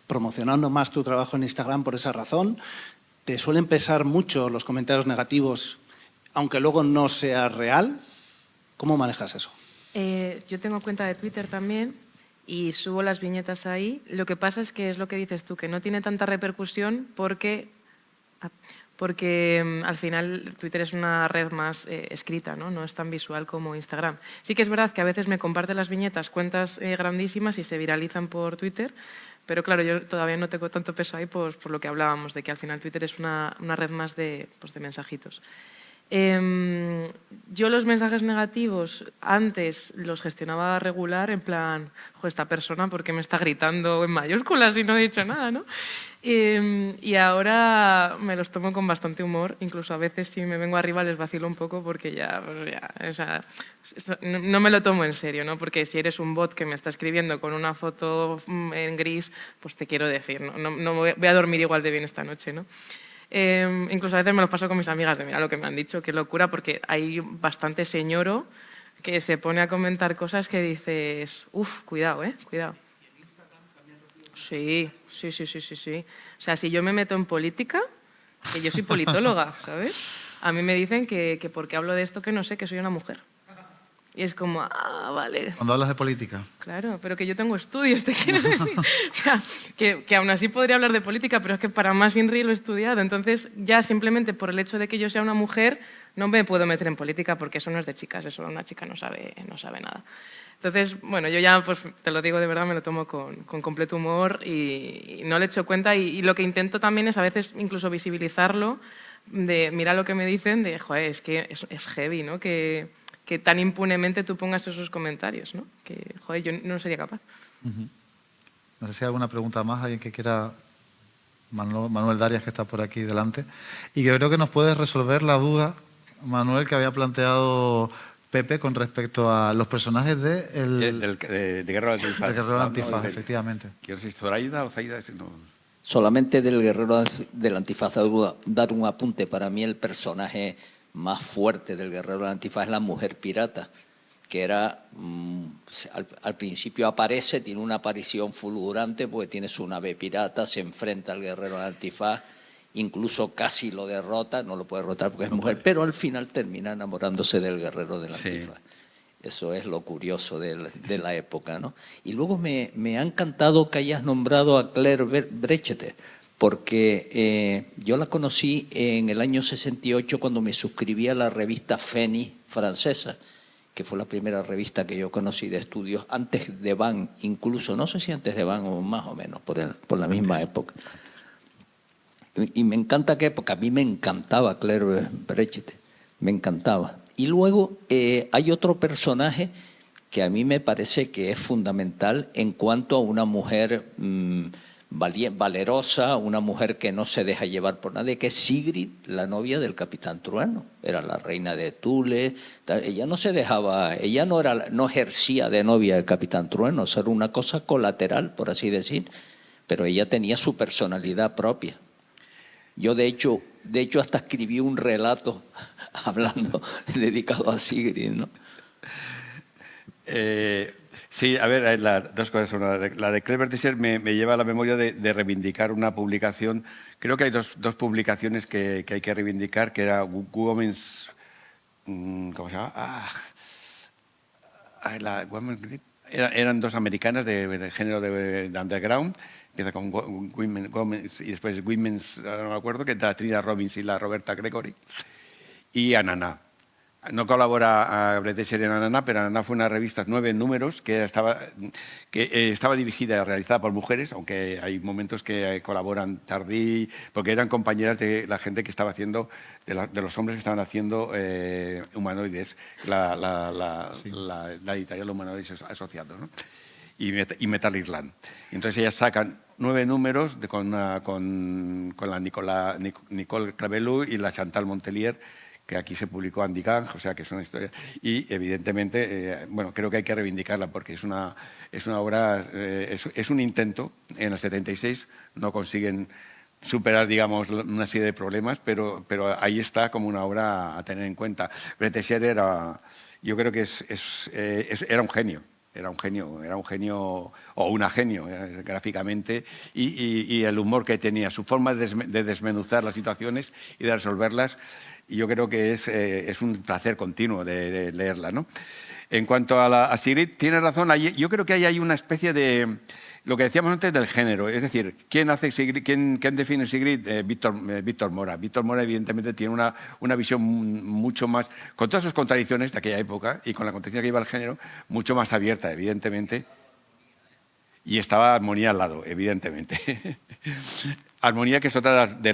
promocionando más tu trabajo en Instagram por esa razón? ¿Te suelen pesar mucho los comentarios negativos, aunque luego no sea real? ¿Cómo manejas eso? Yo tengo cuenta de Twitter también y subo las viñetas ahí. Lo que pasa es que es lo que dices tú, que no tiene tanta repercusión porque al final Twitter es una red más escrita, ¿no? Es tan visual como Instagram. Sí que es verdad que a veces me comparten las viñetas cuentas grandísimas y se viralizan por Twitter, pero claro, yo todavía no tengo tanto peso ahí por lo que hablábamos, de que al final Twitter es una red más de mensajitos. Yo los mensajes negativos antes los gestionaba regular, en plan, esta persona, ¿por qué me está gritando en mayúsculas y no he dicho nada, ¿no? Y ahora me los tomo con bastante humor, incluso a veces si me vengo arriba les vacilo un poco porque o sea, no me lo tomo en serio, ¿no? Porque si eres un bot que me está escribiendo con una foto en gris, pues te quiero decir, no voy a dormir igual de bien esta noche, ¿no? Incluso a veces me los paso con mis amigas de mira lo que me han dicho, qué locura, porque hay bastante señoro que se pone a comentar cosas que dices, cuidado, cuidado. Sí. O sea, si yo me meto en política, que yo soy politóloga, ¿sabes? A mí me dicen que porque hablo de esto que no sé, que soy una mujer. Y es como, vale. Cuando hablas de política. Claro, pero que yo tengo estudios, te quiero decir. O sea, que aún así podría hablar de política, pero es que para más INRI lo he estudiado. Entonces, ya simplemente por el hecho de que yo sea una mujer, no me puedo meter en política porque eso no es de chicas, eso una chica no sabe nada. Entonces, bueno, yo ya, pues te lo digo de verdad, me lo tomo con completo humor y no le echo cuenta. Y lo que intento también es a veces incluso visibilizarlo, de mira lo que me dicen, de, joder, es que es heavy, ¿no? Que tan impunemente tú pongas esos comentarios, ¿no? Que, joder, yo no sería capaz. No sé si hay alguna pregunta más, alguien que quiera. Manuel Darias, que está por aquí delante. Y que creo que nos puedes resolver la duda, Manuel, que había planteado Pepe con respecto a los personajes de Guerrero del Antifaz. De Guerrero del Antifaz, efectivamente. Quiero decir, Zoraida o Zaida, no. Solamente del Guerrero del Antifaz dar un apunte. Para mí el personaje más fuerte del Guerrero del Antifaz es la mujer pirata, que era, al principio aparece, tiene una aparición fulgurante porque tiene su nave pirata, se enfrenta al Guerrero del Antifaz, incluso casi lo derrota, no lo puede derrotar porque es mujer, pero al final termina enamorándose del Guerrero del Antifaz. Sí. Eso es lo curioso de la época, ¿no? Y luego me ha encantado que hayas nombrado a Claire Brecheter, porque yo la conocí en el año 68 cuando me suscribí a la revista Feni francesa, que fue la primera revista que yo conocí de estudios, antes de Van, incluso, no sé si antes de Van o más o menos, por la misma época. Y me encanta que, porque a mí me encantaba Claire Brecheter, me encantaba. Y luego hay otro personaje que a mí me parece que es fundamental en cuanto a una mujer valerosa, una mujer que no se deja llevar por nadie, que es Sigrid, la novia del Capitán Trueno. Era la reina de Thule. Ella no se dejaba, ella no ejercía de novia del Capitán Trueno, eso era una cosa colateral, por así decir, pero ella tenía su personalidad propia. Yo, de hecho, hasta escribí un relato dedicado a Sigrid, ¿no? Sí, a ver, dos cosas. La de Claire Brecheter me lleva a la memoria de reivindicar una publicación. Creo que hay dos publicaciones que hay que reivindicar, que era Women's... ¿Cómo se llama? Eran dos americanas de género de underground, empieza con Women's y después Women's, no me acuerdo, que es la Trina Robbins y la Roberta Gregory, y Ananá. No colabora a Brecheter en Ananá, pero Ananá fue una revista, 9 números, que estaba dirigida y realizada por mujeres, aunque hay momentos que colaboran Tardí, porque eran compañeras de la gente que estaba haciendo, de los hombres que estaban haciendo Humanoides, la editorial Humanoides Asociados, ¿no? Y Metal Island. Entonces ellas sacan 9 números con la Nicole Clavellou y la Chantal Montelier, que aquí se publicó Andy Gang, o sea que es una historia. Y evidentemente, bueno, creo que hay que reivindicarla porque es una obra, es un intento. En el 76 no consiguen superar, digamos, una serie de problemas, pero ahí está como una obra a tener en cuenta. Brecheter yo creo que era un genio. Era un genio o una genio gráficamente y el humor que tenía, su forma de desmenuzar las situaciones y de resolverlas, y yo creo que es un placer continuo de leerla, ¿no? En cuanto a Sigrid, tiene razón, yo creo que ahí hay una especie de lo que decíamos antes del género, es decir, ¿quién hace Sigrid? ¿Quién define Sigrid? Víctor Mora. Víctor Mora evidentemente tiene una visión mucho más, con todas sus contradicciones de aquella época y con la contradicción que iba el género, mucho más abierta, evidentemente. Y estaba Armonía al lado, evidentemente. Armonía, que es otra de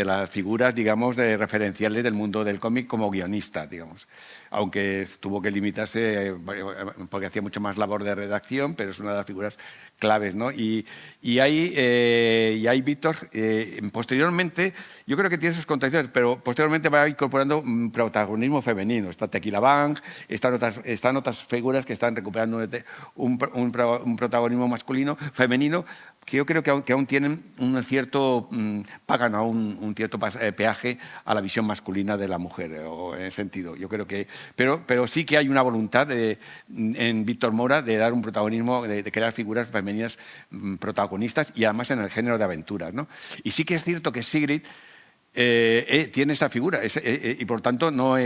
las figuras, digamos, referenciales del mundo del cómic como guionista, digamos. Aunque tuvo que limitarse porque hacía mucho más labor de redacción, pero es una de las figuras claves, ¿no? Y ahí Víctor, posteriormente, yo creo que tiene sus contradicciones, pero posteriormente va incorporando protagonismo femenino. Está Tequila Bang, están otras figuras que están recuperando un protagonismo masculino, femenino, que yo creo que aún tienen un cierto, pagan aún un cierto peaje a la visión masculina de la mujer, o en ese sentido. Yo creo que, pero sí que hay una voluntad en Víctor Mora de dar un protagonismo, de crear figuras femeninas protagonistas y además en el género de aventuras, ¿no? Y sí que es cierto que Sigrid tiene esa figura y por tanto no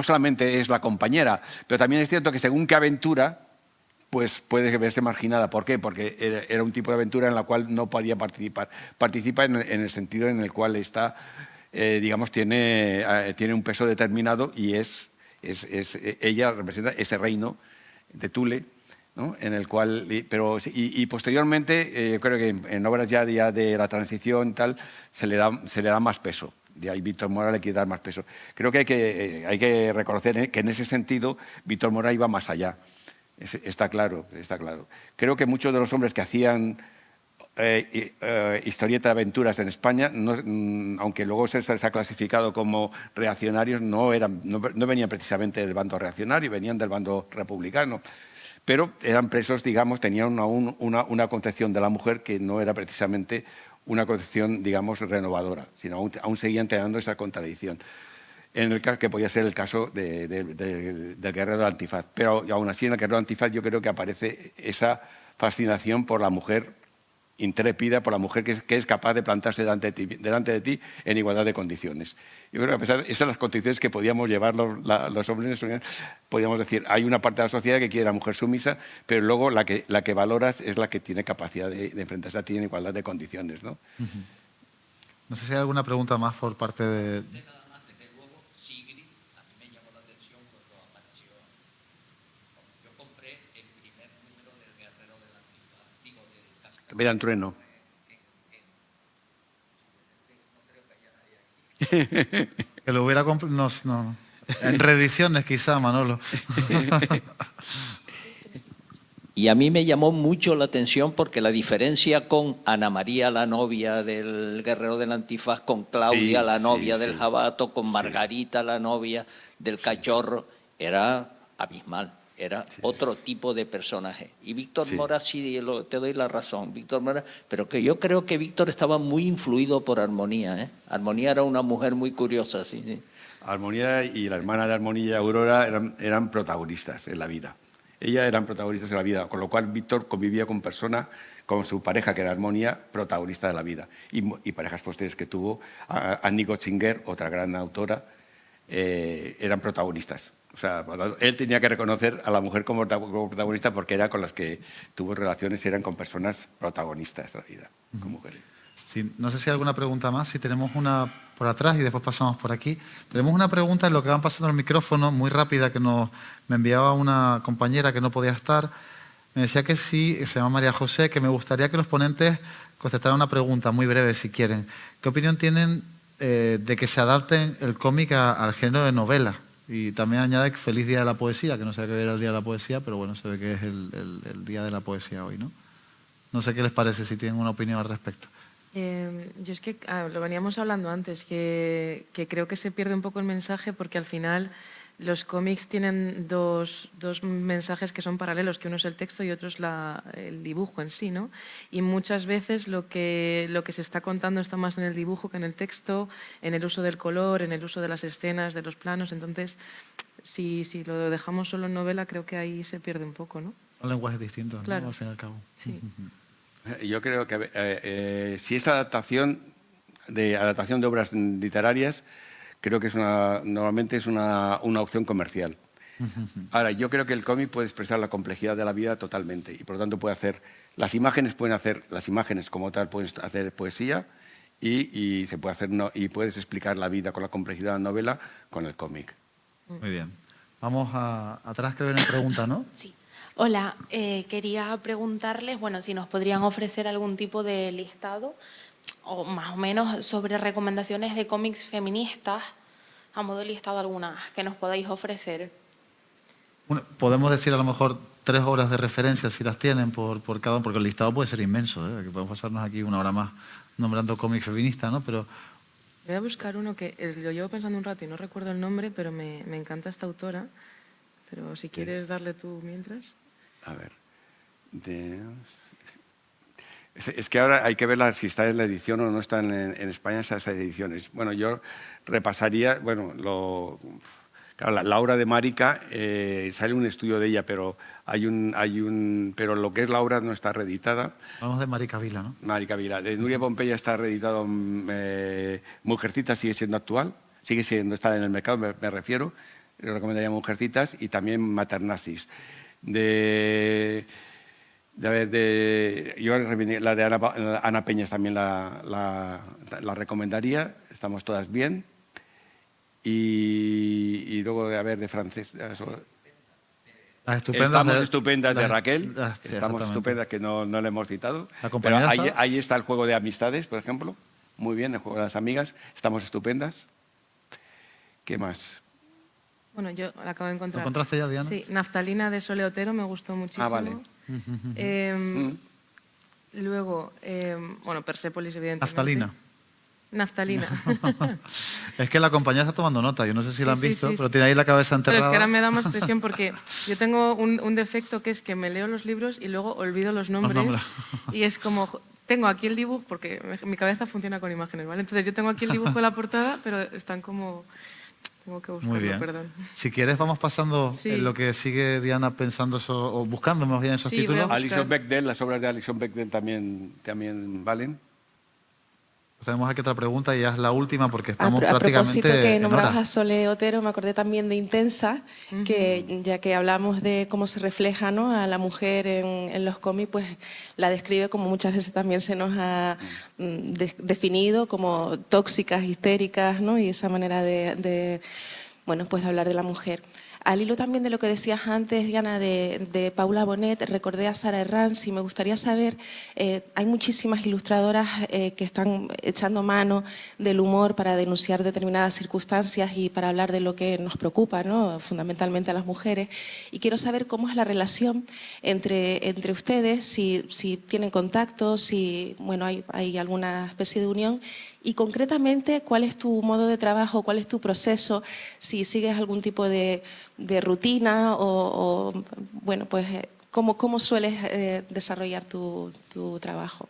solamente es la compañera, pero también es cierto que según qué aventura, pues puede verse marginada. ¿Por qué? Porque era un tipo de aventura en la cual no podía participar. Participa en el sentido en el cual está, digamos, tiene un peso determinado y ella representa ese reino de Thule, ¿no? En el cual, y posteriormente, yo creo que en obras ya de la transición y tal, se le da más peso. De ahí Víctor Mora le quiere dar más peso. Creo que hay que reconocer que en ese sentido Víctor Mora iba más allá. Está claro, está claro. Creo que muchos de los hombres que hacían historieta de aventuras en España, aunque luego se ha clasificado como reaccionarios, no venían precisamente del bando reaccionario, venían del bando republicano. Pero eran presos, digamos, tenían aún una concepción de la mujer que no era precisamente una concepción, digamos, renovadora, sino aún seguían teniendo esa contradicción, que podía ser el caso del guerrero del antifaz. Pero aún así, en el guerrero del antifaz yo creo que aparece esa fascinación por la mujer intrépida, por la mujer que es capaz de plantarse delante de ti en igualdad de condiciones. Yo creo que a pesar de esas son las condiciones que podíamos llevar los hombres, podríamos decir, hay una parte de la sociedad que quiere a la mujer sumisa, pero luego la que valoras es la que tiene capacidad de enfrentarse a ti en igualdad de condiciones, ¿no? No sé si hay alguna pregunta más por parte de... Vean Trueno. Que lo hubiera comprado... No. En reediciones quizá, Manolo. Y a mí me llamó mucho la atención porque la diferencia con Ana María, la novia del guerrero del antifaz, con Claudia, la novia del jabato, con Margarita, la novia del cachorro, era abismal. Era otro tipo de personaje. Y Víctor Mora, sí, te doy la razón, Víctor Mora, pero que yo creo que Víctor estaba muy influido por Armonía, ¿eh? Armonía era una mujer muy curiosa, sí. Armonía y la hermana de Armonía, Aurora, eran protagonistas en la vida. Ellas eran protagonistas en la vida, con lo cual Víctor convivía con su pareja, que era Armonía, protagonista de la vida. Y parejas posteriores que tuvo, Annie Gotzinger, otra gran autora, eran protagonistas. O sea, él tenía que reconocer a la mujer como protagonista porque era con las que tuvo relaciones y eran con personas protagonistas de la vida, con mujeres. Sí, no sé si hay alguna pregunta más, si tenemos una por atrás y después pasamos por aquí. Tenemos una pregunta en lo que van pasando el micrófono, muy rápida, que me enviaba una compañera que no podía estar. Me decía que sí, se llama María José, que me gustaría que los ponentes contestaran una pregunta muy breve, si quieren. ¿Qué opinión tienen de que se adapten el cómic al género de novela? Y también añade que feliz Día de la Poesía, que no sé qué era el Día de la Poesía, pero bueno, se ve que es el Día de la Poesía hoy, ¿no? No sé qué les parece, si tienen una opinión al respecto. Yo es que lo veníamos hablando antes, que creo que se pierde un poco el mensaje porque al final los cómics tienen dos mensajes que son paralelos, que uno es el texto y otro es el dibujo en sí, ¿no? Y muchas veces lo que se está contando está más en el dibujo que en el texto, en el uso del color, en el uso de las escenas, de los planos. Entonces, si lo dejamos solo en novela, creo que ahí se pierde un poco, ¿no? Son lenguajes distintos, claro, ¿no? Al fin y al cabo. Sí. Yo creo que si es adaptación de obras literarias, creo que normalmente es una opción comercial. Ahora, yo creo que el cómic puede expresar la complejidad de la vida totalmente y por lo tanto las imágenes como tal pueden hacer poesía y se puede hacer y puedes explicar la vida con la complejidad de la novela con el cómic. Muy bien. Vamos atrás, que viene pregunta, ¿no? Sí. Hola, quería preguntarles, bueno, si nos podrían ofrecer algún tipo de listado o más o menos sobre recomendaciones de cómics feministas, a modo de listado algunas que nos podáis ofrecer. Bueno, podemos decir a lo mejor 3 obras de referencia, si las tienen, por cada uno, porque el listado puede ser inmenso, ¿eh? Que podemos pasarnos aquí 1 hora más nombrando cómic feminista, ¿no? Pero... Voy a buscar uno que lo llevo pensando un rato y no recuerdo el nombre, pero me encanta esta autora. Pero si quieres darle tú mientras. A ver. Es que ahora hay que ver si está en la edición o no está en España esas ediciones. Bueno, yo repasaría, Claro, la obra de Marica, sale un estudio de ella, pero pero lo que es la obra no está reeditada. Hablamos de Marica Vila, ¿no? Marica Vila. De Nuria Pompeya está reeditado. Mujercitas sigue siendo actual, está en el mercado, me refiero. Le recomendaría Mujercitas y también Maternasis. Yo la de Ana Peñas también la recomendaría. Estamos todas bien. Y luego, de francés. Las estupendas Estamos estupendas de Raquel. Sí, Estamos estupendas, que no le hemos citado. La Pero compañera ahí está el juego de amistades, por ejemplo. Muy bien, el juego de las amigas. Estamos estupendas. ¿Qué más? Bueno, yo la acabo de encontrar. ¿Lo encontraste ya, Diana? Sí, Naftalina de Sole Otero me gustó muchísimo. Ah, vale. Luego, bueno, Persépolis, evidentemente. Naftalina. Naftalina. Es que la compañía está tomando nota, yo no sé si la han Sí, visto, sí, pero sí. tiene ahí la cabeza enterrada. Pero es que ahora me da más presión porque yo tengo un defecto que es que me leo los libros y luego olvido los nombres. Y es como, tengo aquí el dibujo, porque mi cabeza funciona con imágenes, ¿vale? Entonces yo tengo aquí el dibujo de la portada, pero están como... Tengo que buscarlo, Muy bien. perdón. Si quieres, vamos pasando Sí. en lo que sigue Diana pensando o buscando más bien esos Sí, títulos. voy a Alison Bechdel, las obras de Alison Bechdel también valen. Tenemos aquí otra pregunta y ya es la última porque A estamos propósito prácticamente que en nombrabas hora. a Sole Otero, me acordé también de Intensa, que ya que hablamos de cómo se refleja, ¿no?, a la mujer en los cómics, pues la describe como muchas veces también se nos ha definido como tóxicas, histéricas, ¿no?, y esa manera bueno, pues de hablar de la mujer. Al hilo también de lo que decías antes, Diana, de Paula Bonet, recordé a Sara Herranz y me gustaría saber, hay muchísimas ilustradoras que están echando mano del humor para denunciar determinadas circunstancias y para hablar de lo que nos preocupa, ¿no?, fundamentalmente a las mujeres. Y quiero saber cómo es la relación entre ustedes, si tienen contacto, si bueno, hay alguna especie de unión. Y concretamente, ¿cuál es tu modo de trabajo? ¿Cuál es tu proceso? Si sigues algún tipo de rutina o bueno, pues, ¿cómo sueles desarrollar tu trabajo?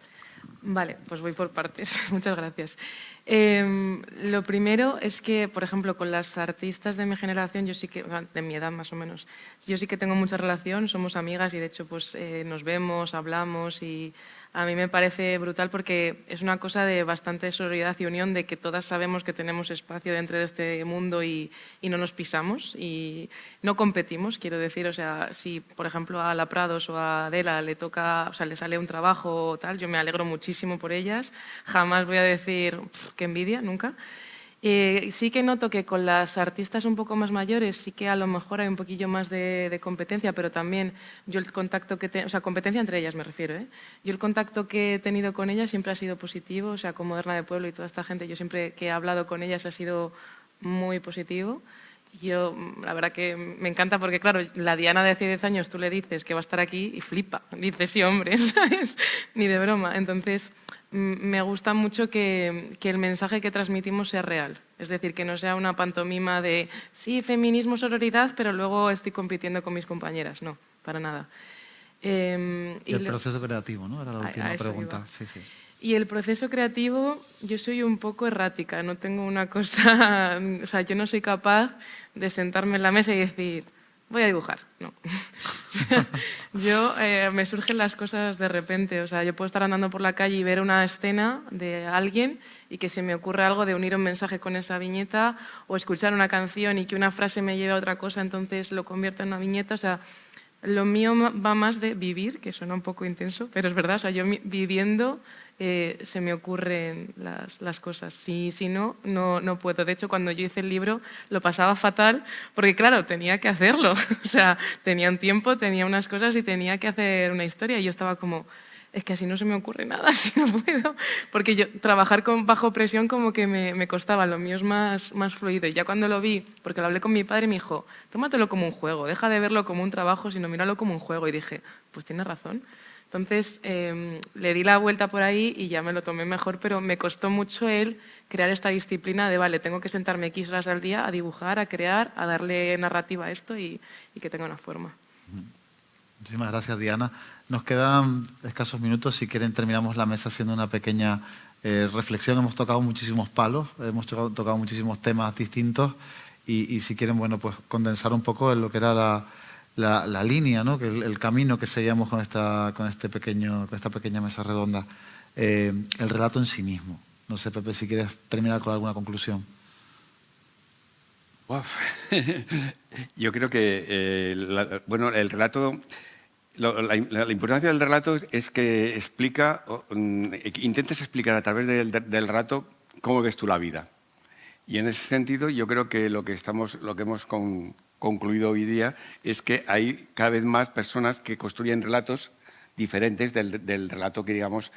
Vale, pues voy por partes. Muchas gracias. Lo primero es que, por ejemplo, con las artistas de mi generación, yo sí que, de mi edad más o menos, yo sí que tengo mucha relación, somos amigas y de hecho pues nos vemos, hablamos y a mí me parece brutal porque es una cosa de bastante sororidad y unión, de que todas sabemos que tenemos espacio dentro de este mundo y no nos pisamos y no competimos, quiero decir. O sea, si por ejemplo a La Prados o a Adela le toca, o sea, le sale un trabajo o tal, yo me alegro muchísimo por ellas, jamás voy a decir qué envidia, nunca. Sí que noto que con las artistas un poco más mayores sí que a lo mejor hay un poquillo más de competencia, pero también yo el contacto o sea, competencia entre ellas me refiero, ¿eh? Yo el contacto que he tenido con ellas siempre ha sido positivo, o sea, con Moderna de Pueblo y toda esta gente, yo siempre que he hablado con ellas ha sido muy positivo. Yo, la verdad que me encanta porque, claro, la Diana de hace 10 años tú le dices que va a estar aquí y flipa, dice sí, hombre, ¿sabes? Ni de broma. Entonces, me gusta mucho que el mensaje que transmitimos sea real. Es decir, que no sea una pantomima de sí, feminismo, sororidad, pero luego estoy compitiendo con mis compañeras. No, para nada. Y el proceso creativo, ¿no? Era la última pregunta. Iba. Sí, sí. Y el proceso creativo, yo soy un poco errática, no tengo una cosa... O sea, yo no soy capaz de sentarme en la mesa y decir, voy a dibujar. No. Yo me surgen las cosas de repente. O sea, yo puedo estar andando por la calle y ver una escena de alguien y que se me ocurre algo de unir un mensaje con esa viñeta, o escuchar una canción y que una frase me lleve a otra cosa, entonces lo convierto en una viñeta. O sea, lo mío va más de vivir, que suena un poco intenso, pero es verdad. O sea, yo viviendo se me ocurren las cosas. Si no, no puedo. De hecho, cuando yo hice el libro lo pasaba fatal porque, claro, tenía que hacerlo. O sea, tenía un tiempo, tenía unas cosas y tenía que hacer una historia. Y yo estaba como, es que así no se me ocurre nada, así no puedo. Porque yo trabajar bajo presión como que me costaba, lo mío es más fluido. Y ya cuando lo vi, porque lo hablé con mi padre, me dijo, tómatelo como un juego, deja de verlo como un trabajo, sino míralo como un juego. Y dije, pues tienes razón. Entonces le di la vuelta por ahí y ya me lo tomé mejor, pero me costó mucho crear esta disciplina de, vale, tengo que sentarme X horas al día a dibujar, a crear, a darle narrativa a esto y que tenga una forma. Muchísimas gracias, Diana. Nos quedan escasos minutos. Si quieren, terminamos la mesa haciendo una pequeña reflexión. Hemos tocado muchísimos palos, hemos tocado muchísimos temas distintos y si quieren, bueno, pues condensar un poco en lo que era la línea, ¿no? Que el camino que seguíamos con esta pequeña mesa redonda. El relato en sí mismo. No sé, Pepe, si quieres terminar con alguna conclusión. Yo creo que el relato, la importancia del relato es que intentes explicar a través del relato cómo ves tú la vida. Y en ese sentido yo creo que lo que hemos concluido hoy día es que hay cada vez más personas que construyen relatos diferentes del relato que, digamos,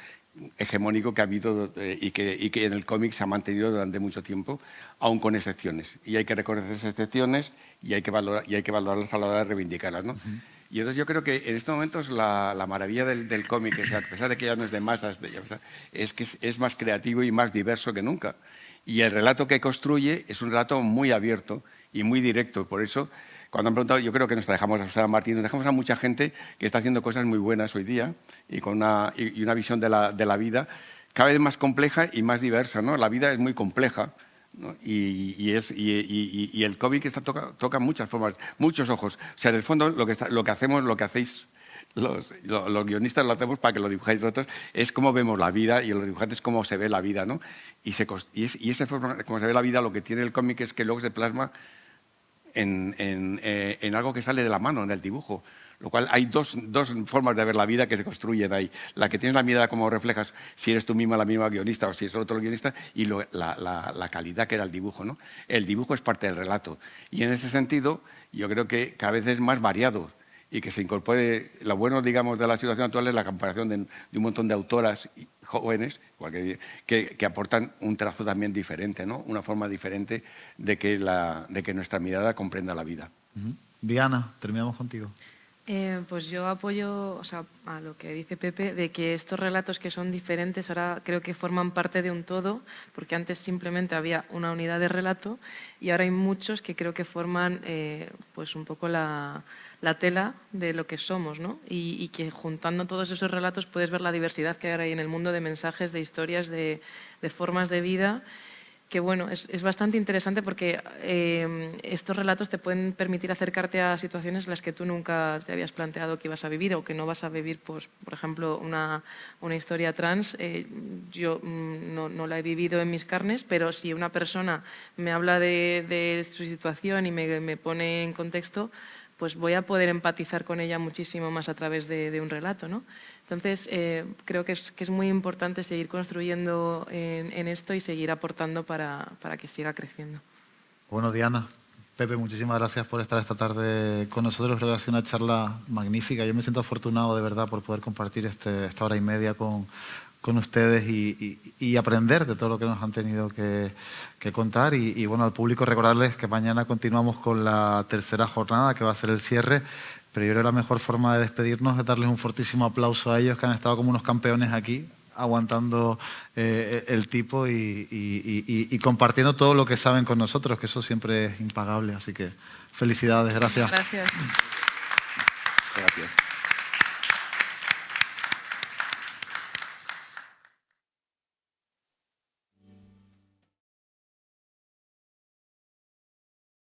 hegemónico que ha habido y que en el cómic se ha mantenido durante mucho tiempo, aún con excepciones. Y hay que reconocer esas excepciones y hay que valorarlas a la hora de reivindicarlas, ¿no? Y entonces yo creo que en estos momentos la maravilla del cómic, es que a pesar de que ya no es de masas, es que es más creativo y más diverso que nunca. Y el relato que construye es un relato muy abierto y muy directo. Por eso, cuando han preguntado, yo creo que nos dejamos a Susana Martín, nos dejamos a mucha gente que está haciendo cosas muy buenas hoy día y con una visión de la vida cada vez más compleja y más diversa, ¿no? La vida es muy compleja, ¿no? Y el cómic toca muchas formas, muchos ojos. O sea, en el fondo lo que hacéis los guionistas lo hacemos para que lo dibujáis nosotros, es cómo vemos la vida y los dibujantes cómo se ve la vida, ¿no? Y esa forma como se ve la vida, lo que tiene el cómic es que luego se plasma en algo que sale de la mano, en el dibujo. Lo cual hay dos formas de ver la vida que se construyen ahí. La que tienes la mirada como reflejas si eres tú misma la misma guionista o si es el otro guionista, y la calidad que era el dibujo, ¿no? El dibujo es parte del relato. Y en ese sentido yo creo que cada vez es más variado y que se incorpore. Lo bueno, digamos, de la situación actual es la comparación de un montón de autoras jóvenes que aportan un trazo también diferente, ¿no? Una forma diferente de que nuestra mirada comprenda la vida. Diana, terminamos contigo. Pues yo apoyo, o sea, a lo que dice Pepe, de que estos relatos que son diferentes ahora creo que forman parte de un todo, porque antes simplemente había una unidad de relato y ahora hay muchos que creo que forman pues un poco la tela de lo que somos, ¿no? Y que juntando todos esos relatos puedes ver la diversidad que hay ahora en el mundo de mensajes, de historias, de formas de vida, que bueno, es bastante interesante porque estos relatos te pueden permitir acercarte a situaciones en las que tú nunca te habías planteado que ibas a vivir o que no vas a vivir, pues, por ejemplo, una historia trans. Yo no la he vivido en mis carnes, pero si una persona me habla de su situación y me pone en contexto, pues voy a poder empatizar con ella muchísimo más a través de un relato, ¿no? Entonces, creo que es muy importante seguir construyendo en esto y seguir aportando para que siga creciendo. Bueno, Diana, Pepe, muchísimas gracias por estar esta tarde con nosotros. Creo que ha sido una charla magnífica. Yo me siento afortunado, de verdad, por poder compartir esta hora y media con ustedes y aprender de todo lo que nos han tenido que contar. Y bueno, al público recordarles que mañana continuamos con la tercera jornada, que va a ser el cierre. Pero yo creo que la mejor forma de despedirnos es darles un fortísimo aplauso a ellos, que han estado como unos campeones aquí, aguantando el tipo y compartiendo todo lo que saben con nosotros, que eso siempre es impagable. Así que felicidades, gracias. Gracias. Gracias.